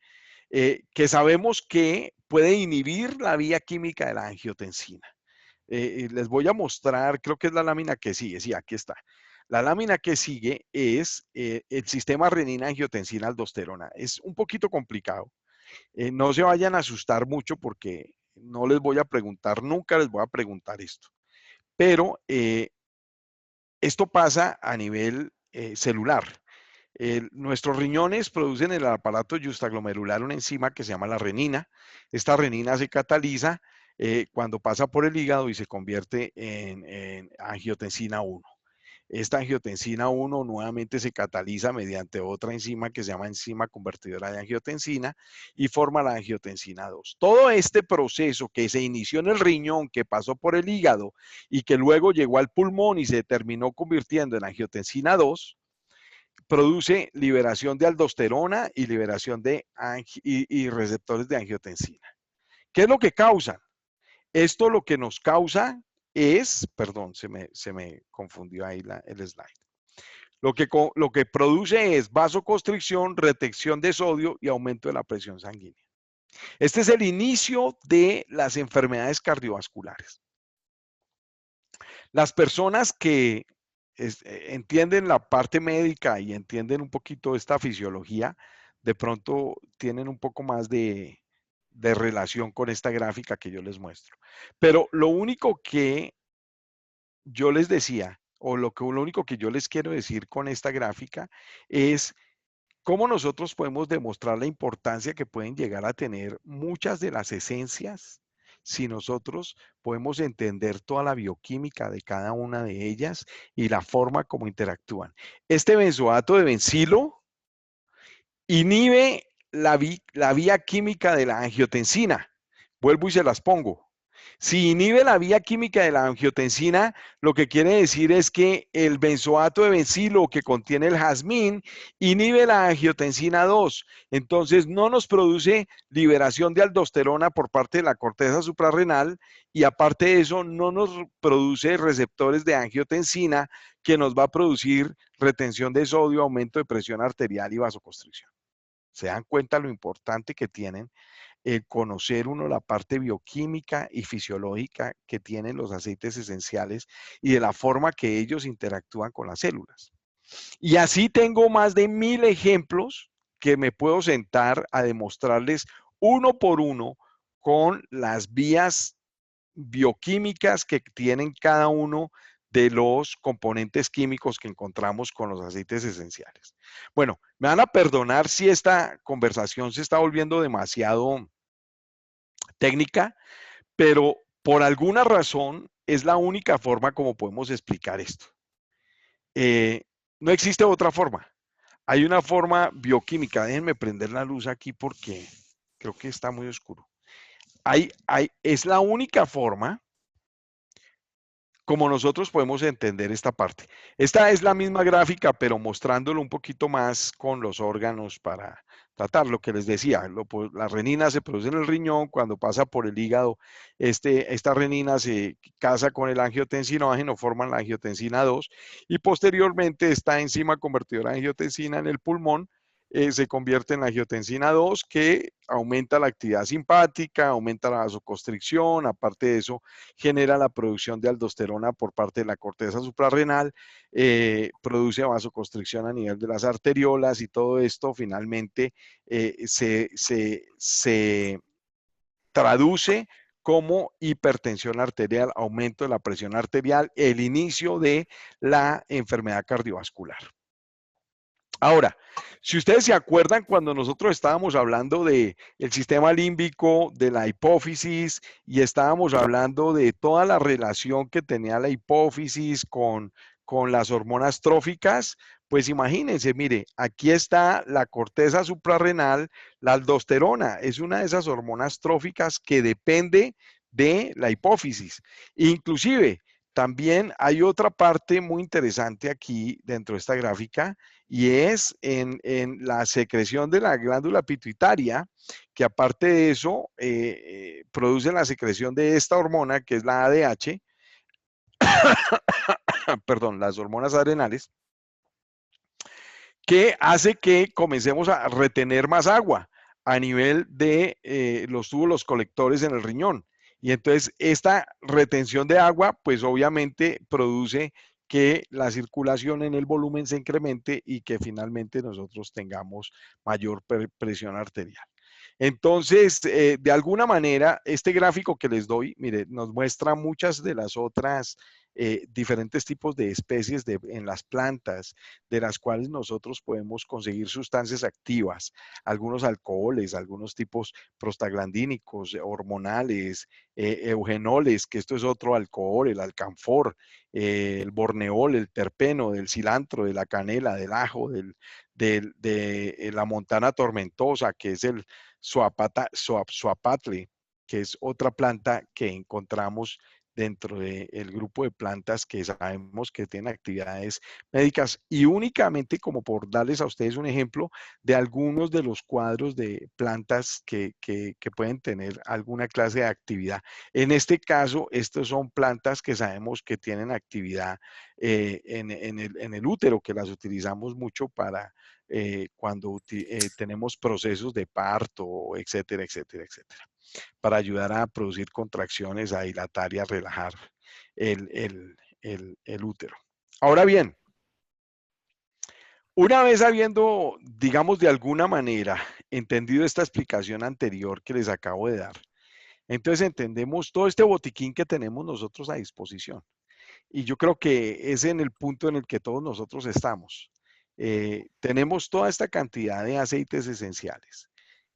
que sabemos que puede inhibir la vía química de la angiotensina. Les voy a mostrar, creo que es la lámina que sigue, sí, aquí está. La lámina que sigue es el sistema renina-angiotensina-aldosterona. Es un poquito complicado. No se vayan a asustar mucho porque no les voy a preguntar, nunca les voy a preguntar esto. Pero esto pasa a nivel celular. Nuestros riñones producen en el aparato justaglomerular una enzima que se llama la renina. Esta renina se cataliza cuando pasa por el hígado y se convierte en angiotensina 1. Esta angiotensina 1 nuevamente se cataliza mediante otra enzima que se llama enzima convertidora de angiotensina y forma la angiotensina 2. Todo este proceso que se inició en el riñón, que pasó por el hígado y que luego llegó al pulmón y se terminó convirtiendo en angiotensina 2, produce liberación de aldosterona y liberación de y receptores de angiotensina. ¿Qué es lo que causa? Esto lo que nos causa es, perdón, se me confundió ahí el slide. Lo que produce es vasoconstricción, retención de sodio y aumento de la presión sanguínea. Este es el inicio de las enfermedades cardiovasculares. Las personas que entienden la parte médica y entienden un poquito esta fisiología, de pronto tienen un poco más de relación con esta gráfica que yo les muestro. Pero lo único que yo les decía, o lo único que yo les quiero decir con esta gráfica es cómo nosotros podemos demostrar la importancia que pueden llegar a tener muchas de las esencias si nosotros podemos entender toda la bioquímica de cada una de ellas y la forma como interactúan. Este benzoato de bencilo inhibe la vía química de la angiotensina. Vuelvo y se las pongo. Si inhibe la vía química de la angiotensina, lo que quiere decir es que el benzoato de bencilo que contiene el jazmín inhibe la angiotensina 2. Entonces no nos produce liberación de aldosterona por parte de la corteza suprarrenal y aparte de eso no nos produce receptores de angiotensina que nos va a producir retención de sodio, aumento de presión arterial y vasoconstricción. ¿Se dan cuenta lo importante que tienen conocer uno la parte bioquímica y fisiológica que tienen los aceites esenciales y de la forma que ellos interactúan con las células? Y así tengo más de 1000 ejemplos que me puedo sentar a demostrarles uno por uno con las vías bioquímicas que tienen cada uno de los componentes químicos que encontramos con los aceites esenciales. Bueno, me van a perdonar si esta conversación se está volviendo demasiado técnica, pero por alguna razón es la única forma como podemos explicar esto. No existe otra forma. Hay una forma bioquímica. Déjenme prender la luz aquí porque creo que está muy oscuro. Es la única forma como nosotros podemos entender esta parte. Esta es la misma gráfica, pero mostrándolo un poquito más con los órganos para tratar lo que les decía. La renina se produce en el riñón, cuando pasa por el hígado, esta renina se casa con el angiotensinógeno, forman la angiotensina 2 y posteriormente esta enzima convertidora de angiotensina en el pulmón se convierte en la angiotensina 2 que aumenta la actividad simpática, aumenta la vasoconstricción, aparte de eso genera la producción de aldosterona por parte de la corteza suprarrenal, produce vasoconstricción a nivel de las arteriolas y todo esto finalmente se traduce como hipertensión arterial, aumento de la presión arterial, el inicio de la enfermedad cardiovascular. Ahora, si ustedes se acuerdan cuando nosotros estábamos hablando del sistema límbico, de la hipófisis y estábamos hablando de toda la relación que tenía la hipófisis con las hormonas tróficas, Pues imagínense, mire, aquí está la corteza suprarrenal, la aldosterona, es una de esas hormonas tróficas que depende de la hipófisis. Inclusive, también hay otra parte muy interesante aquí dentro de esta gráfica y es en la secreción de la glándula pituitaria, que aparte de eso, produce la secreción de esta hormona que es la ADH, perdón, las hormonas adrenales, que hace que comencemos a retener más agua a nivel de los túbulos colectores en el riñón. Y entonces esta retención de agua, pues obviamente produce que la circulación en el volumen se incremente y que finalmente nosotros tengamos mayor presión arterial. Entonces, de alguna manera, este gráfico que les doy, mire, nos muestra muchas de las otras diferentes tipos de especies en las plantas, de las cuales nosotros podemos conseguir sustancias activas, algunos alcoholes, algunos tipos prostaglandínicos, hormonales, eugenoles, que esto es otro alcohol, el alcanfor, el borneol, el terpeno, del cilantro, de la canela, del ajo, de la montana tormentosa, que es el suapatle, que es otra planta que encontramos dentro del grupo de plantas que sabemos que tienen actividades médicas y únicamente como por darles a ustedes un ejemplo de algunos de los cuadros de plantas que pueden tener alguna clase de actividad. En este caso, estas son plantas que sabemos que tienen actividad en el útero, que las utilizamos mucho para cuando tenemos procesos de parto, etcétera, etcétera, etcétera, para ayudar a producir contracciones, a dilatar y a relajar el útero. Ahora bien, una vez habiendo, digamos, de alguna manera entendido esta explicación anterior que les acabo de dar, entonces entendemos todo este botiquín que tenemos nosotros a disposición. Y yo creo que es en el punto en el que todos nosotros estamos. Tenemos toda esta cantidad de aceites esenciales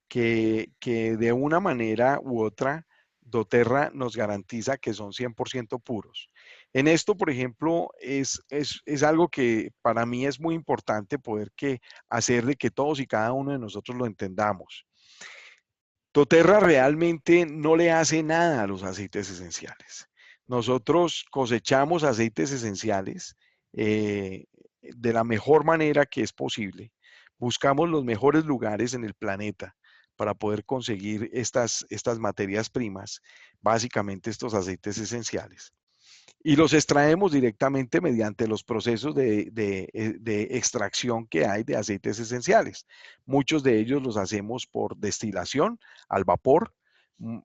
que de una manera u otra doTERRA nos garantiza que son 100% puros. En esto, por ejemplo, es algo que para mí es muy importante poder hacer de que todos y cada uno de nosotros lo entendamos. doTERRA realmente no le hace nada a los aceites esenciales. Nosotros cosechamos aceites esenciales de la mejor manera que es posible. Buscamos los mejores lugares en el planeta para poder conseguir estas materias primas, básicamente estos aceites esenciales. Y los extraemos directamente mediante los procesos de extracción que hay de aceites esenciales. Muchos de ellos los hacemos por destilación al vapor.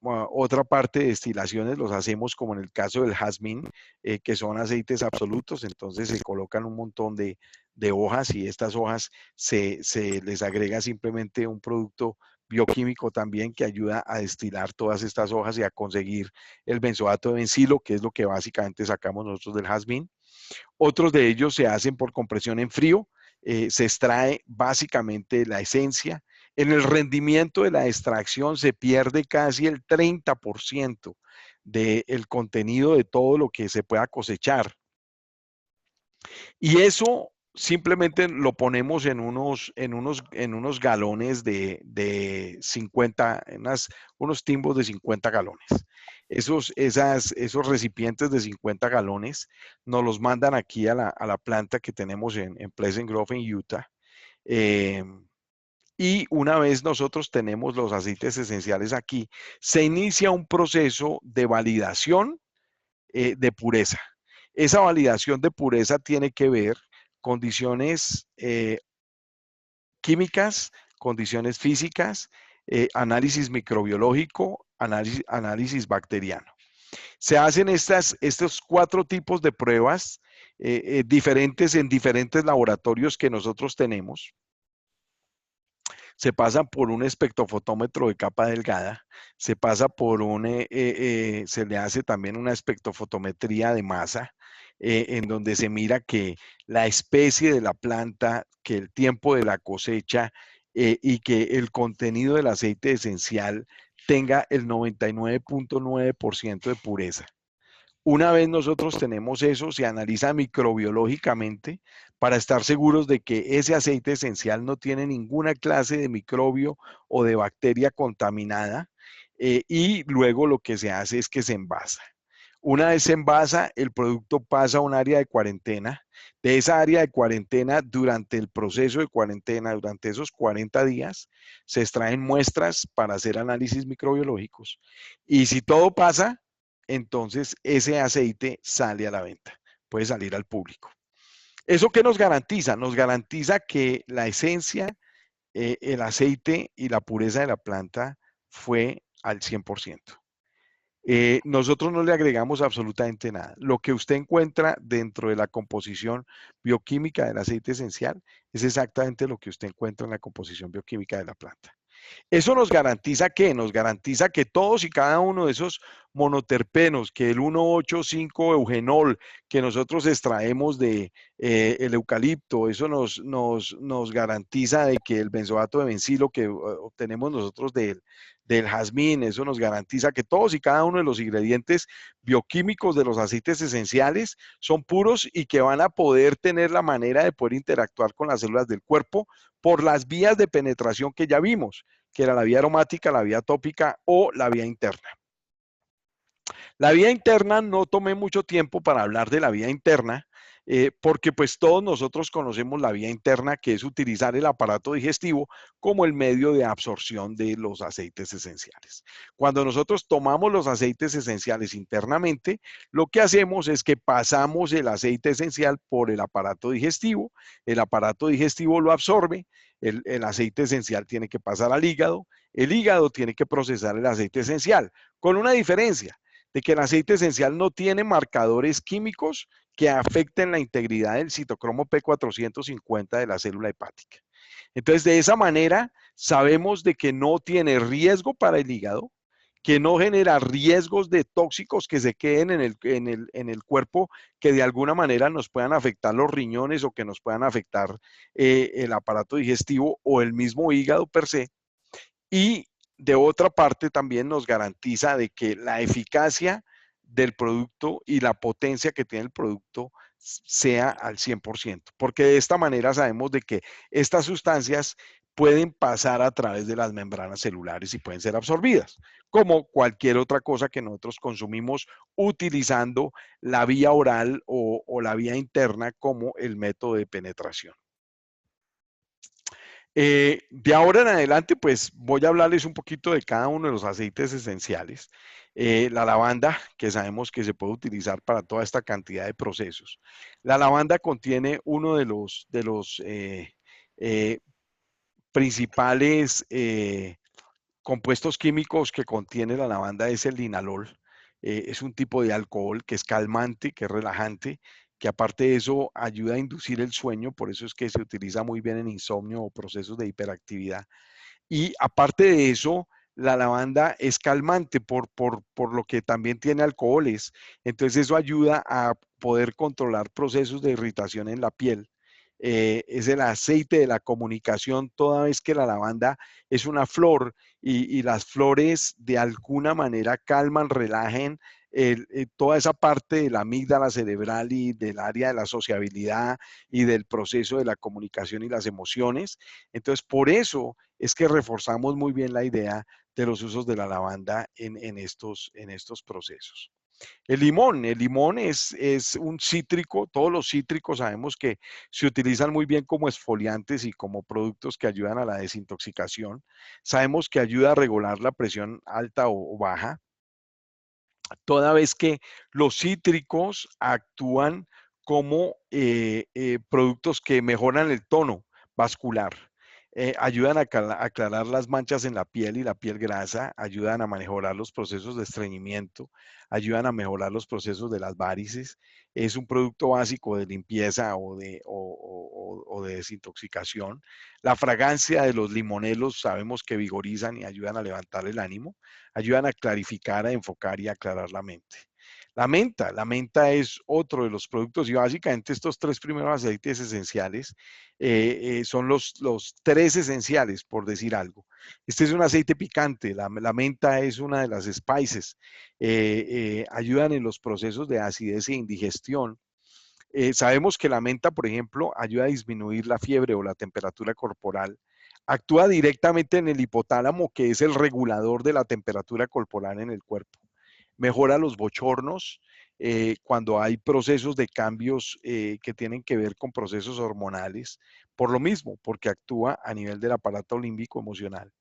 Otra parte de destilaciones los hacemos como en el caso del jazmín, que son aceites absolutos, entonces se colocan un montón de hojas y estas hojas se les agrega simplemente un producto bioquímico también que ayuda a destilar todas estas hojas y a conseguir el benzoato de bencilo, que es lo que básicamente sacamos nosotros del jazmín. Otros de ellos se hacen por compresión en frío, se extrae básicamente la esencia. En el rendimiento de la extracción se pierde casi el 30% del contenido de todo lo que se pueda cosechar. Y eso simplemente lo ponemos en unos galones de 50, unos timbos de 50 galones. Esos recipientes de 50 galones nos los mandan aquí a la planta que tenemos en Pleasant Grove, en Utah. Y una vez nosotros tenemos los aceites esenciales aquí, se inicia un proceso de validación de pureza. Esa validación de pureza tiene que ver condiciones químicas, condiciones físicas, análisis microbiológico, análisis bacteriano. Se hacen estos 4 tipos de pruebas diferentes en diferentes laboratorios que nosotros tenemos. Se pasa por un espectrofotómetro de capa delgada, se pasa por se le hace también una espectrofotometría de masa, en donde se mira que la especie de la planta, que el tiempo de la cosecha y que el contenido del aceite esencial tenga el 99.9% de pureza. Una vez nosotros tenemos eso, se analiza microbiológicamente para estar seguros de que ese aceite esencial no tiene ninguna clase de microbio o de bacteria contaminada. Y luego lo que se hace es que se envasa. Una vez se envasa, el producto pasa a un área de cuarentena. De esa área de cuarentena, durante el proceso de cuarentena, durante esos 40 días, se extraen muestras para hacer análisis microbiológicos. Y si todo pasa, entonces ese aceite sale a la venta, puede salir al público. ¿Eso qué nos garantiza? Nos garantiza que la esencia, el aceite y la pureza de la planta fue al 100%. Nosotros no le agregamos absolutamente nada. Lo que usted encuentra dentro de la composición bioquímica del aceite esencial es exactamente lo que usted encuentra en la composición bioquímica de la planta. Eso nos garantiza que todos y cada uno de esos monoterpenos, que el 1,8,5 eugenol que nosotros extraemos de el eucalipto, eso nos garantiza de que el benzoato de bencilo que obtenemos nosotros del jazmín, eso nos garantiza que todos y cada uno de los ingredientes bioquímicos de los aceites esenciales son puros y que van a poder tener la manera de poder interactuar con las células del cuerpo por las vías de penetración que ya vimos, que era la vía aromática, la vía tópica o la vía interna. La vía interna, no tomé mucho tiempo para hablar de la vía interna, porque pues todos nosotros conocemos la vía interna, que es utilizar el aparato digestivo como el medio de absorción de los aceites esenciales. Cuando nosotros tomamos los aceites esenciales internamente, lo que hacemos es que pasamos el aceite esencial por el aparato digestivo lo absorbe, el aceite esencial tiene que pasar al hígado, el hígado tiene que procesar el aceite esencial, con una diferencia de que el aceite esencial no tiene marcadores químicos que afecten la integridad del citocromo P450 de la célula hepática. Entonces, de esa manera, sabemos de que no tiene riesgo para el hígado, que no genera riesgos de tóxicos que se queden en el cuerpo, que de alguna manera nos puedan afectar los riñones o que nos puedan afectar el aparato digestivo o el mismo hígado per se. Y de otra parte también nos garantiza de que la eficacia del producto y la potencia que tiene el producto sea al 100%, porque de esta manera sabemos de que estas sustancias pueden pasar a través de las membranas celulares y pueden ser absorbidas, como cualquier otra cosa que nosotros consumimos utilizando la vía oral o la vía interna como el método de penetración. De ahora en adelante, pues voy a hablarles un poquito de cada uno de los aceites esenciales. La lavanda, que sabemos que se puede utilizar para toda esta cantidad de procesos. La lavanda contiene uno de los eh, principales compuestos químicos que contiene la lavanda es el linalol. Es un tipo de alcohol que es calmante, que es relajante, que aparte de eso ayuda a inducir el sueño, por eso es que se utiliza muy bien en insomnio o procesos de hiperactividad. Y aparte de eso, la lavanda es calmante por lo que también tiene alcoholes. Entonces eso ayuda a poder controlar procesos de irritación en la piel. Es el aceite de la comunicación, toda vez que la lavanda es una flor y las flores de alguna manera calman, relajen toda esa parte de la amígdala cerebral y del área de la sociabilidad y del proceso de la comunicación y las emociones. Entonces, por eso es que reforzamos muy bien la idea de los usos de la lavanda en estos procesos. El limón es un cítrico, todos los cítricos sabemos que se utilizan muy bien como exfoliantes y como productos que ayudan a la desintoxicación. Sabemos que ayuda a regular la presión alta o baja, toda vez que los cítricos actúan como productos que mejoran el tono vascular, ayudan a aclarar las manchas en la piel y la piel grasa, ayudan a mejorar los procesos de estreñimiento, ayudan a mejorar los procesos de las varices. Es un producto básico de limpieza o de desintoxicación. La fragancia de los limonelos sabemos que vigorizan y ayudan a levantar el ánimo, ayudan a clarificar, a enfocar y a aclarar la mente. La menta es otro de los productos y básicamente estos tres primeros aceites esenciales son los tres esenciales, por decir algo. Este es un aceite picante, la menta es una de las spices, ayudan en los procesos de acidez e indigestión. Sabemos que la menta, por ejemplo, ayuda a disminuir la fiebre o la temperatura corporal. Actúa directamente en el hipotálamo, que es el regulador de la temperatura corporal en el cuerpo. Mejora los bochornos cuando hay procesos de cambios que tienen que ver con procesos hormonales, por lo mismo, porque actúa a nivel del aparato límbico emocional.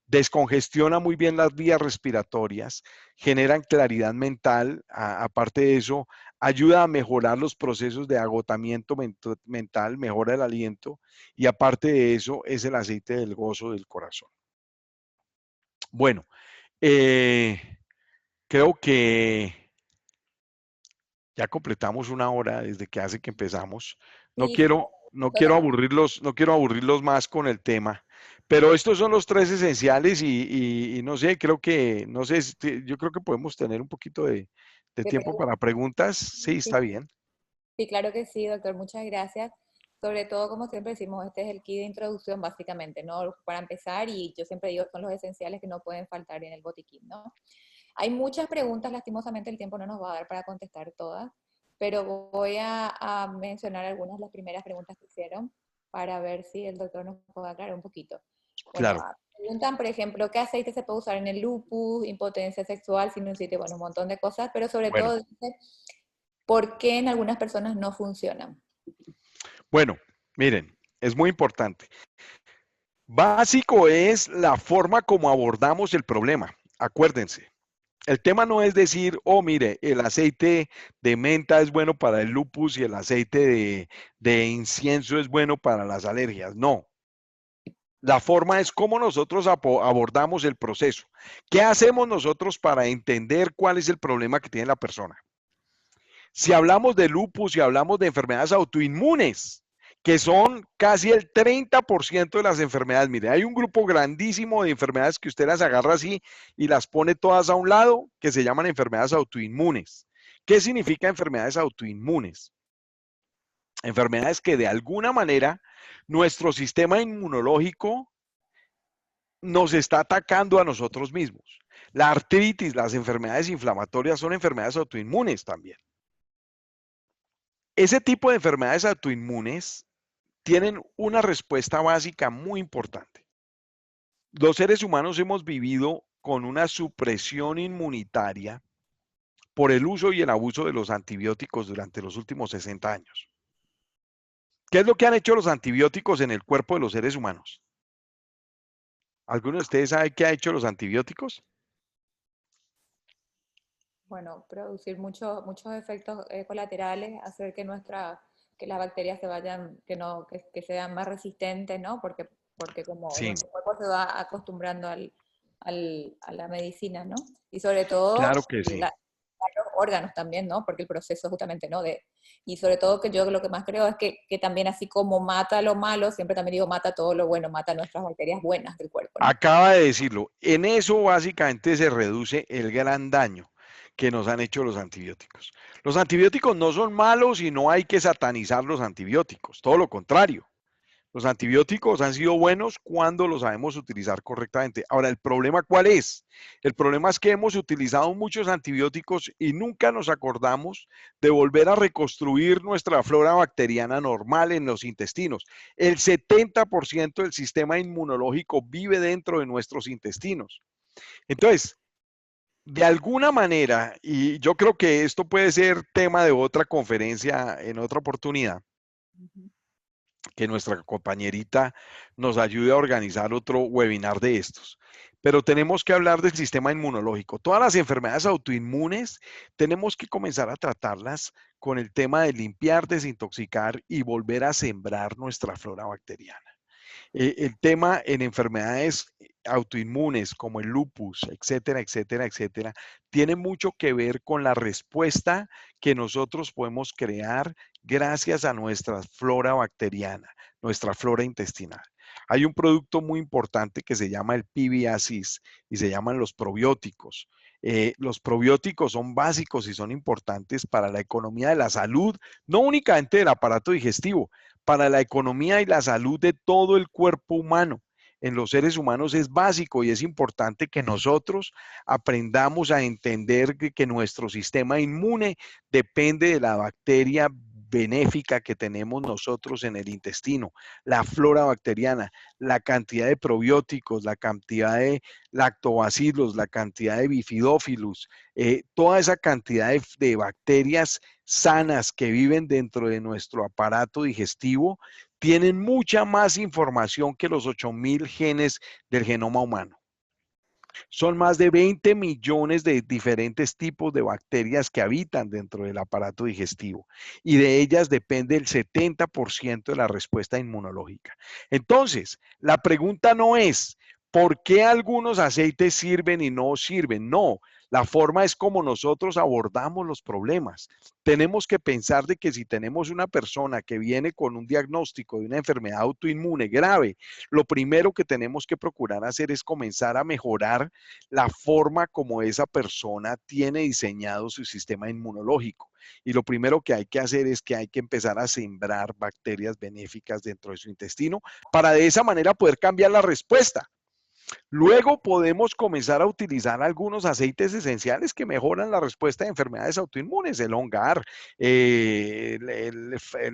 Descongestiona muy bien las vías respiratorias, generan claridad mental, aparte de eso, ayuda a mejorar los procesos de agotamiento mental, mejora el aliento y aparte de eso es el aceite del gozo del corazón. Bueno, creo que ya completamos una hora desde que hace que empezamos. No Sí, sí, quiero, no quiero solo- aburrirlos, no quiero aburrirlos más con el tema, pero estos son los tres esenciales y no sé, creo que, no sé, yo creo que podemos tener un poquito de de tiempo para preguntas. preguntas. Sí, Sí, está bien. sí, claro que sí, doctor, muchas gracias. Sobre todo, como siempre decimos, este es el kit de introducción, básicamente, ¿no? Para empezar, y yo siempre digo, son los esenciales que no pueden faltar en el botiquín, ¿no? Hay muchas preguntas, lastimosamente el tiempo no nos va a dar para contestar todas, pero voy a mencionar algunas de las primeras preguntas que hicieron para ver si el doctor nos puede aclarar un poquito. Bueno, Claro. preguntan, por ejemplo, ¿qué aceite se puede usar en el lupus, impotencia sexual, sinusitis, bueno, un montón de cosas, pero sobre Bueno, todo dice, ¿por qué en algunas personas no funcionan? bueno, miren, es muy importante. Básico es la forma como abordamos el problema. Acuérdense, el tema no es decir, oh, mire, el aceite de menta es bueno para el lupus y el aceite de incienso es bueno para las alergias. No. La forma es cómo nosotros abordamos el proceso. ¿Qué hacemos nosotros para entender cuál es el problema que tiene la persona? Si hablamos de lupus, si hablamos de enfermedades autoinmunes, que son casi el 30% de las enfermedades. Mire, hay un grupo grandísimo de enfermedades que usted las agarra así y las pone todas a un lado, que se llaman enfermedades autoinmunes. ¿Qué significa enfermedades autoinmunes? Enfermedades que de alguna manera nuestro sistema inmunológico nos está atacando a nosotros mismos. La artritis, las enfermedades inflamatorias son enfermedades autoinmunes también. Ese tipo de enfermedades autoinmunes tienen una respuesta básica muy importante. Los seres humanos hemos vivido con una supresión inmunitaria por el uso y el abuso de los antibióticos durante los últimos 60 años. ¿Qué es lo que han hecho los antibióticos en el cuerpo de los seres humanos? ¿Alguno de ustedes sabe qué ha hecho los antibióticos? Bueno, producir muchos efectos colaterales, hacer que que las bacterias se vayan, que no, que sean más resistentes, ¿no? Porque como Sí, nuestro cuerpo se va acostumbrando a la medicina, ¿no? Y sobre todo claro que sí. a los órganos también, ¿no? Porque el proceso justamente, ¿no? Y sobre todo que yo lo que más creo es que también así como mata lo malo, siempre también digo mata todo lo bueno, mata nuestras bacterias buenas del cuerpo, ¿no? Acaba de decirlo. En eso básicamente se reduce el gran daño que nos han hecho los antibióticos. Los antibióticos no son malos y no hay que satanizar los antibióticos, todo lo contrario. Los antibióticos han sido buenos cuando los sabemos utilizar correctamente. Ahora, ¿el problema cuál es? El problema es que hemos utilizado muchos antibióticos y nunca nos acordamos de volver a reconstruir nuestra flora bacteriana normal en los intestinos. El 70% del sistema inmunológico vive dentro de nuestros intestinos. Entonces, de alguna manera, y yo creo que esto puede ser tema de otra conferencia en otra oportunidad, que nuestra compañerita nos ayude a organizar otro webinar de estos. Pero tenemos que hablar del sistema inmunológico. Todas las enfermedades autoinmunes tenemos que comenzar a tratarlas con el tema de limpiar, desintoxicar y volver a sembrar nuestra flora bacteriana. El tema en enfermedades autoinmunes como el lupus, etcétera, etcétera, etcétera, tiene mucho que ver con la respuesta que nosotros podemos crear gracias a nuestra flora bacteriana, nuestra flora intestinal. Hay un producto muy importante que se llama el PBACs y se llaman los probióticos. Los probióticos son básicos y son importantes para la economía de la salud, no únicamente del aparato digestivo, para la economía y la salud de todo el cuerpo humano. En los seres humanos es básico y es importante que nosotros aprendamos a entender que nuestro sistema inmune depende de la bacteria benéfica que tenemos nosotros en el intestino, la flora bacteriana, la cantidad de probióticos, la cantidad de lactobacilos, la cantidad de bifidófilos, toda esa cantidad de bacterias sanas que viven dentro de nuestro aparato digestivo, tienen mucha más información que los 8.000 genes del genoma humano. Son más de 20 millones de diferentes tipos de bacterias que habitan dentro del aparato digestivo y de ellas depende el 70% de la respuesta inmunológica. Entonces, la pregunta no es ¿por qué algunos aceites sirven y no sirven? No, la forma es como nosotros abordamos los problemas. Tenemos que pensar de que si tenemos una persona que viene con un diagnóstico de una enfermedad autoinmune grave, lo primero que tenemos que procurar hacer es comenzar a mejorar la forma como esa persona tiene diseñado su sistema inmunológico. Y lo primero que hay que hacer es que hay que empezar a sembrar bacterias benéficas dentro de su intestino para de esa manera poder cambiar la respuesta. Luego podemos comenzar a utilizar algunos aceites esenciales que mejoran la respuesta de enfermedades autoinmunes, el hongar, el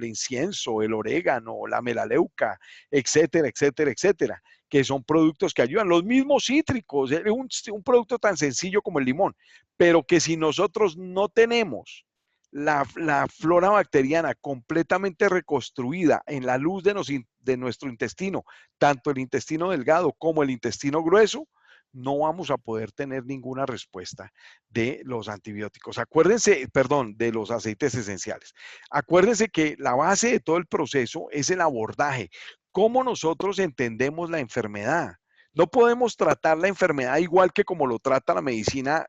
incienso, el orégano, la melaleuca, etcétera, etcétera, etcétera, que son productos que ayudan. Los mismos cítricos, un producto tan sencillo como el limón, pero que si nosotros no tenemos la flora bacteriana completamente reconstruida en la luz de nuestro intestino, tanto el intestino delgado como el intestino grueso, no vamos a poder tener ninguna respuesta de los antibióticos. Acuérdense, perdón, de los aceites esenciales. Acuérdense que la base de todo el proceso es el abordaje. ¿Cómo nosotros entendemos la enfermedad? No podemos tratar la enfermedad igual que como lo trata la medicina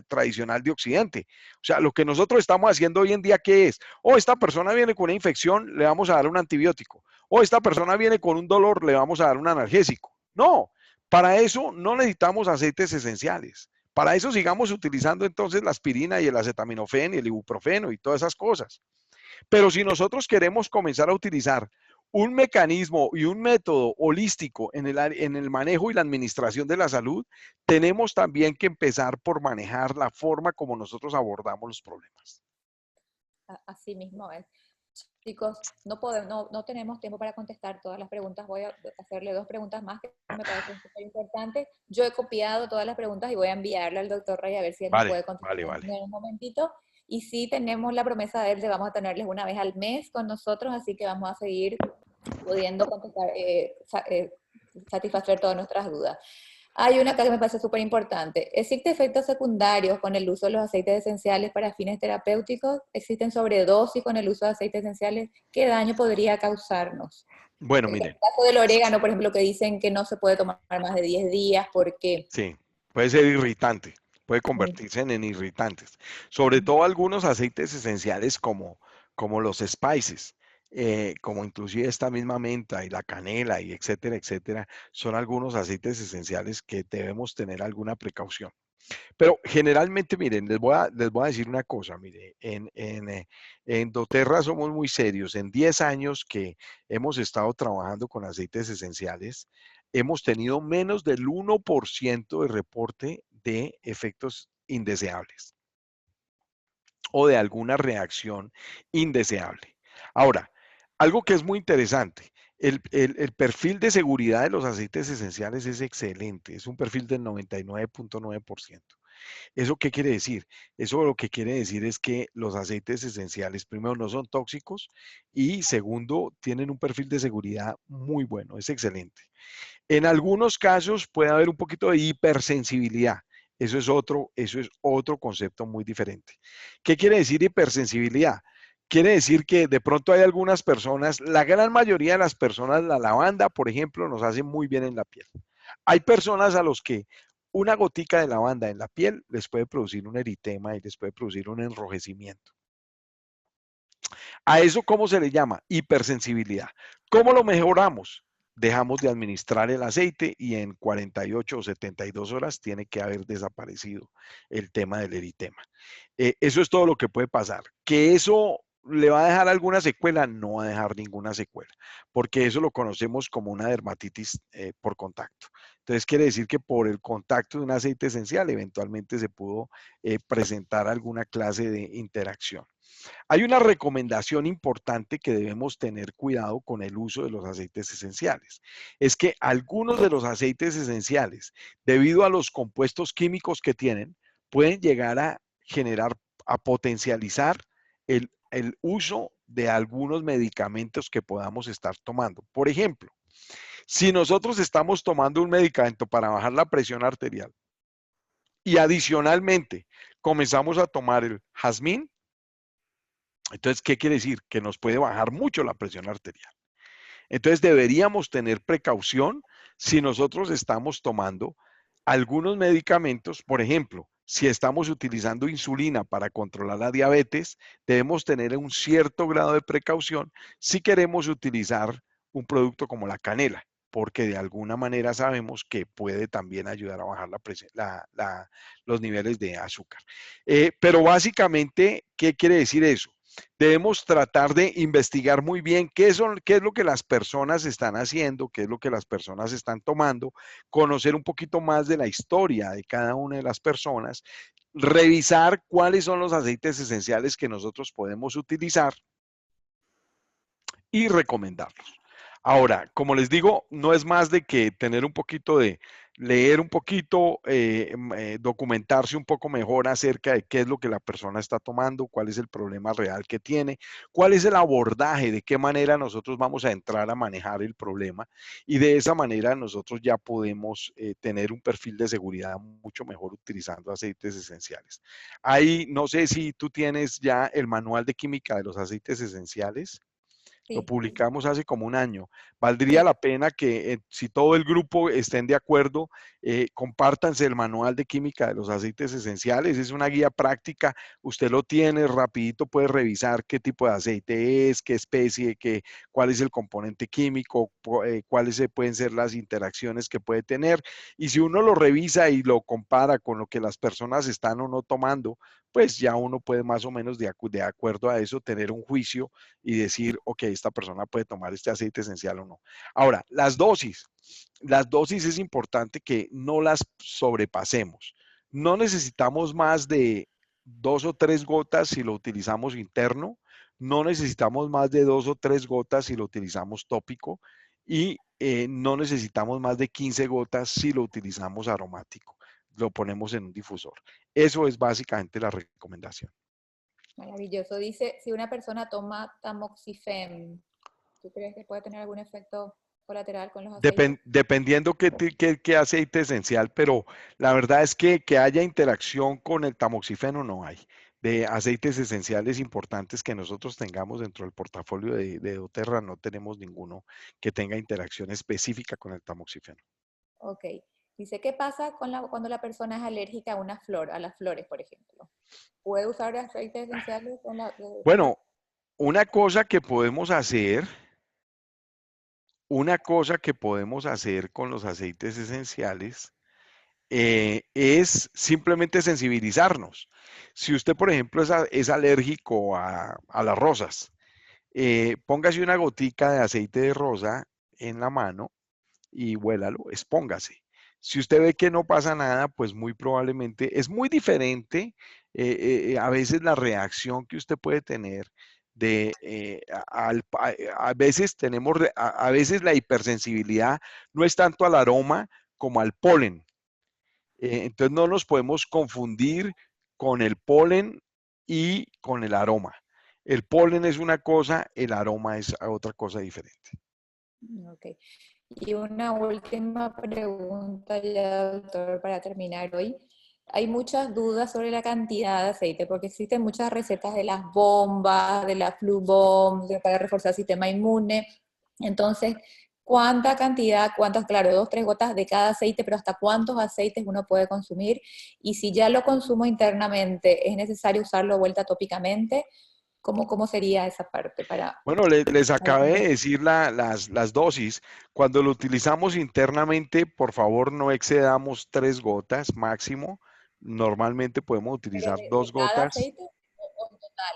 tradicional de Occidente. O sea, lo que nosotros estamos haciendo hoy en día, ¿qué es? Oh, esta persona viene con una infección, le vamos a dar un antibiótico. O esta persona viene con un dolor, le vamos a dar un analgésico. No, para eso no necesitamos aceites esenciales. Para eso sigamos utilizando entonces la aspirina y el acetaminofén y el ibuprofeno y todas esas cosas. Pero si nosotros queremos comenzar a utilizar un mecanismo y un método holístico en el manejo y la administración de la salud, tenemos también que empezar por manejar la forma como nosotros abordamos los problemas. Así mismo es. Chicos, no, podemos, no tenemos tiempo para contestar todas las preguntas. Voy a hacerle dos preguntas más que me parecen súper importantes. Yo he copiado todas las preguntas y voy a enviarle al doctor Rey a ver si él nos Vale, puede contestar vale, vale. en un momentito. Y sí tenemos la promesa de él de vamos a tenerles una vez al mes con nosotros, así que vamos a seguir pudiendo contestar, satisfacer todas nuestras dudas. Hay una que me parece súper importante. ¿Existen efectos secundarios con el uso de los aceites esenciales para fines terapéuticos? ¿Existen sobredosis con el uso de aceites esenciales? ¿Qué daño podría causarnos? Bueno, El mire, caso del orégano, por ejemplo, que dicen que no se puede tomar más de 10 días porque... sí, puede ser irritante, puede convertirse en irritantes. Sobre todo algunos aceites esenciales como los spices, como inclusive esta misma menta y la canela y etcétera, etcétera, son algunos aceites esenciales que debemos tener alguna precaución. Pero generalmente, miren, les voy a decir una cosa, mire, en doTERRA somos muy serios. En 10 años que hemos estado trabajando con aceites esenciales, hemos tenido menos del 1% de reporte de efectos indeseables o de alguna reacción indeseable. Ahora, algo que es muy interesante, el perfil de seguridad de los aceites esenciales es excelente, es un perfil del 99.9%. ¿Eso qué quiere decir? Eso lo que quiere decir es que los aceites esenciales, primero, no son tóxicos y segundo, tienen un perfil de seguridad muy bueno, es excelente. En algunos casos puede haber un poquito de hipersensibilidad. Eso es otro concepto muy diferente. ¿Qué quiere decir hipersensibilidad? Quiere decir que de pronto hay algunas personas, la gran mayoría de las personas, la lavanda, por ejemplo, nos hace muy bien en la piel. Hay personas a los que una gotica de lavanda en la piel les puede producir un eritema y les puede producir un enrojecimiento. ¿A eso cómo se le llama? Hipersensibilidad. ¿Cómo lo mejoramos? Dejamos de administrar el aceite y en 48 o 72 horas tiene que haber desaparecido el tema del eritema. Eso es todo lo que puede pasar. Que eso ¿le va a dejar alguna secuela? No va a dejar ninguna secuela, porque eso lo conocemos como una dermatitis por contacto. Entonces quiere decir que por el contacto de un aceite esencial eventualmente se pudo presentar alguna clase de interacción. Hay una recomendación importante que debemos tener cuidado con el uso de los aceites esenciales. Es que algunos de los aceites esenciales, debido a los compuestos químicos que tienen, pueden llegar a generar, a potencializar el uso de algunos medicamentos que podamos estar tomando. Por ejemplo, si nosotros estamos tomando un medicamento para bajar la presión arterial y adicionalmente comenzamos a tomar el jazmín, entonces, ¿qué quiere decir? Que nos puede bajar mucho la presión arterial. Entonces, deberíamos tener precaución si nosotros estamos tomando algunos medicamentos. Por ejemplo, si estamos utilizando insulina para controlar la diabetes, debemos tener un cierto grado de precaución si queremos utilizar un producto como la canela, porque de alguna manera sabemos que puede también ayudar a bajar la presión, los niveles de azúcar. Pero básicamente, ¿qué quiere decir eso? Debemos tratar de investigar muy bien qué es lo que las personas están haciendo, qué es lo que las personas están tomando, conocer un poquito más de la historia de cada una de las personas, revisar cuáles son los aceites esenciales que nosotros podemos utilizar y recomendarlos. Ahora, como les digo, no es más de que tener un poquito de leer un poquito, documentarse un poco mejor acerca de qué es lo que la persona está tomando, cuál es el problema real que tiene, cuál es el abordaje, de qué manera nosotros vamos a entrar a manejar el problema y de esa manera nosotros ya podemos tener un perfil de seguridad mucho mejor utilizando aceites esenciales. Ahí, no sé si tú tienes ya el manual de química de los aceites esenciales. Lo Sí, publicamos hace como un año. Valdría sí. la pena que si todo el grupo estén de acuerdo, compártanse el manual de química de los aceites esenciales. Es una guía práctica. Usted lo tiene rapidito, puede revisar qué tipo de aceite es, qué especie, cuál es el componente químico, cuáles pueden ser las interacciones que puede tener. Y si uno lo revisa y lo compara con lo que las personas están o no tomando, pues ya uno puede más o menos de acuerdo a eso tener un juicio y decir, ok, esta persona puede tomar este aceite esencial o no. Ahora, las dosis es importante que no las sobrepasemos. No necesitamos más de 2 o 3 gotas si lo utilizamos interno, no necesitamos más de 2 o 3 gotas si lo utilizamos tópico y no necesitamos más de 15 gotas si lo utilizamos aromático. Lo ponemos en un difusor. Eso es básicamente la recomendación. Maravilloso. Dice, si una persona toma tamoxifeno, ¿tú crees que puede tener algún efecto colateral con los aceites? Dependiendo qué aceite esencial, pero la verdad es que haya interacción con el tamoxifeno no hay. De aceites esenciales importantes que nosotros tengamos dentro del portafolio de doTERRA, no tenemos ninguno que tenga interacción específica con el tamoxifeno. Ok. Dice, ¿qué pasa cuando la persona es alérgica a una flor, a las flores, por ejemplo? ¿Puede usar aceites esenciales Bueno, una cosa que podemos hacer, una cosa que podemos hacer con los aceites esenciales es simplemente sensibilizarnos. Si usted, por ejemplo, es alérgico a las rosas, póngase una gotica de aceite de rosa en la mano y huélalo, expóngase. Si usted ve que no pasa nada, pues muy probablemente es muy diferente a veces la reacción que usted puede tener a veces tenemos, a veces la hipersensibilidad no es tanto al aroma como al polen. Entonces no nos podemos confundir con el polen y con el aroma. El polen es una cosa, el aroma es otra cosa diferente. Ok. Y una última pregunta ya, doctor, para terminar hoy. Hay muchas dudas sobre la cantidad de aceite, porque existen muchas recetas de las bombas, de la flu bomb, para reforzar el sistema inmune. Entonces, ¿cuánta cantidad, cuántas, claro, 2, 3 gotas de cada aceite, pero hasta cuántos aceites uno puede consumir? Y si ya lo consumo internamente, ¿es necesario usarlo vuelta tópicamente? ¿Cómo sería esa parte Bueno, les para acabé de comprender? decir las dosis. Cuando lo utilizamos internamente, por favor no excedamos 3 gotas máximo. Normalmente podemos ¿Pero utilizar de dos cada gotas. aceite o en total?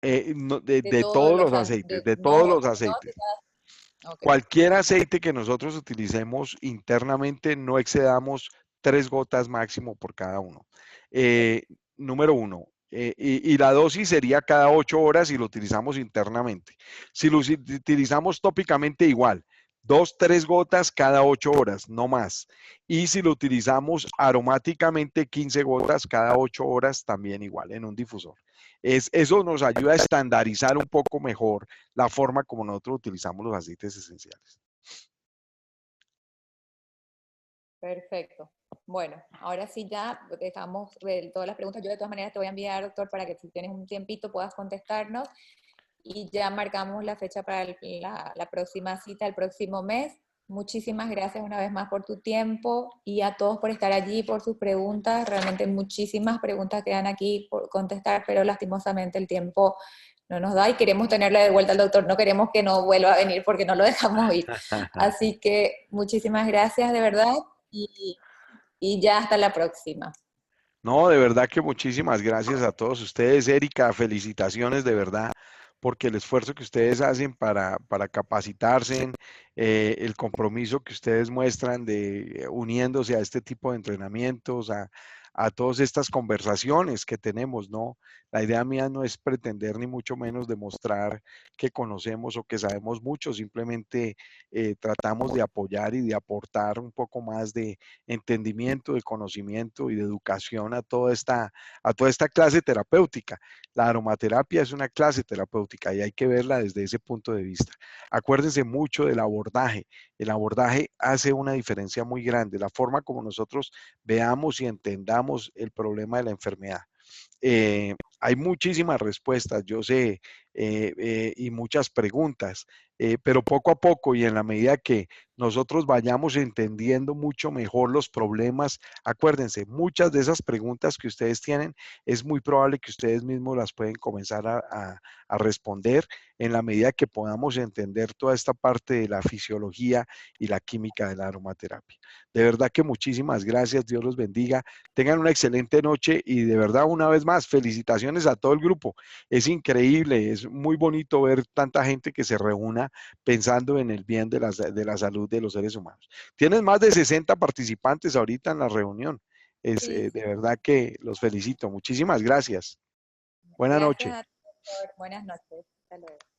De de todos todos los, los aceites, de todos no, los no aceites. de cada, ok, Cualquier aceite que nosotros utilicemos internamente, no excedamos 3 gotas máximo por cada uno. perfecto. Eh, Número uno. Y la dosis sería cada 8 horas si lo utilizamos internamente. Si lo utilizamos tópicamente, igual. 2, 3 gotas cada 8 horas, no más. Y si lo utilizamos aromáticamente, 15 gotas cada 8 horas, también igual, en un difusor. Eso nos ayuda a estandarizar un poco mejor la forma como nosotros utilizamos los aceites esenciales. Perfecto. Bueno, ahora sí ya dejamos todas las preguntas. Yo de todas maneras te voy a enviar, doctor, para que si tienes un tiempito puedas contestarnos y ya marcamos la fecha para la próxima cita, el próximo mes. Muchísimas gracias una vez más por tu tiempo y a todos por estar allí, por sus preguntas. Realmente muchísimas preguntas quedan aquí por contestar, pero lastimosamente el tiempo no nos da y queremos tenerle de vuelta al doctor. No queremos que no vuelva a venir porque no lo dejamos ir. Así que muchísimas gracias de verdad y, y ya hasta la próxima. No, de verdad que muchísimas gracias a todos ustedes. Erika, felicitaciones de verdad, porque el esfuerzo que ustedes hacen para capacitarse, el compromiso que ustedes muestran de uniéndose a este tipo de entrenamientos, a todas estas conversaciones que tenemos, ¿no? La idea mía no es pretender ni mucho menos demostrar que conocemos o que sabemos mucho, simplemente tratamos de apoyar y de aportar un poco más de entendimiento, de conocimiento y de educación a toda esta clase terapéutica. La aromaterapia es una clase terapéutica y hay que verla desde ese punto de vista. Acuérdense mucho del abordaje. El abordaje hace una diferencia muy grande, la forma como nosotros veamos y entendamos el problema de la enfermedad. Hay muchísimas respuestas, yo sé, y muchas preguntas, pero poco a poco y en la medida que nosotros vayamos entendiendo mucho mejor los problemas, acuérdense, muchas de esas preguntas que ustedes tienen es muy probable que ustedes mismos las pueden comenzar a responder en la medida que podamos entender toda esta parte de la fisiología y la química de la aromaterapia. De verdad que muchísimas gracias, Dios los bendiga. Tengan una excelente noche y de verdad una vez más, felicitaciones a todo el grupo. Es increíble, es muy bonito ver tanta gente que se reúna pensando en el bien de la salud de los seres humanos. Tienes más de 60 participantes ahorita en la reunión. Es Sí, de verdad que los felicito. Muchísimas gracias. Buenas gracias noches. a todos. Buenas noches. Hasta luego.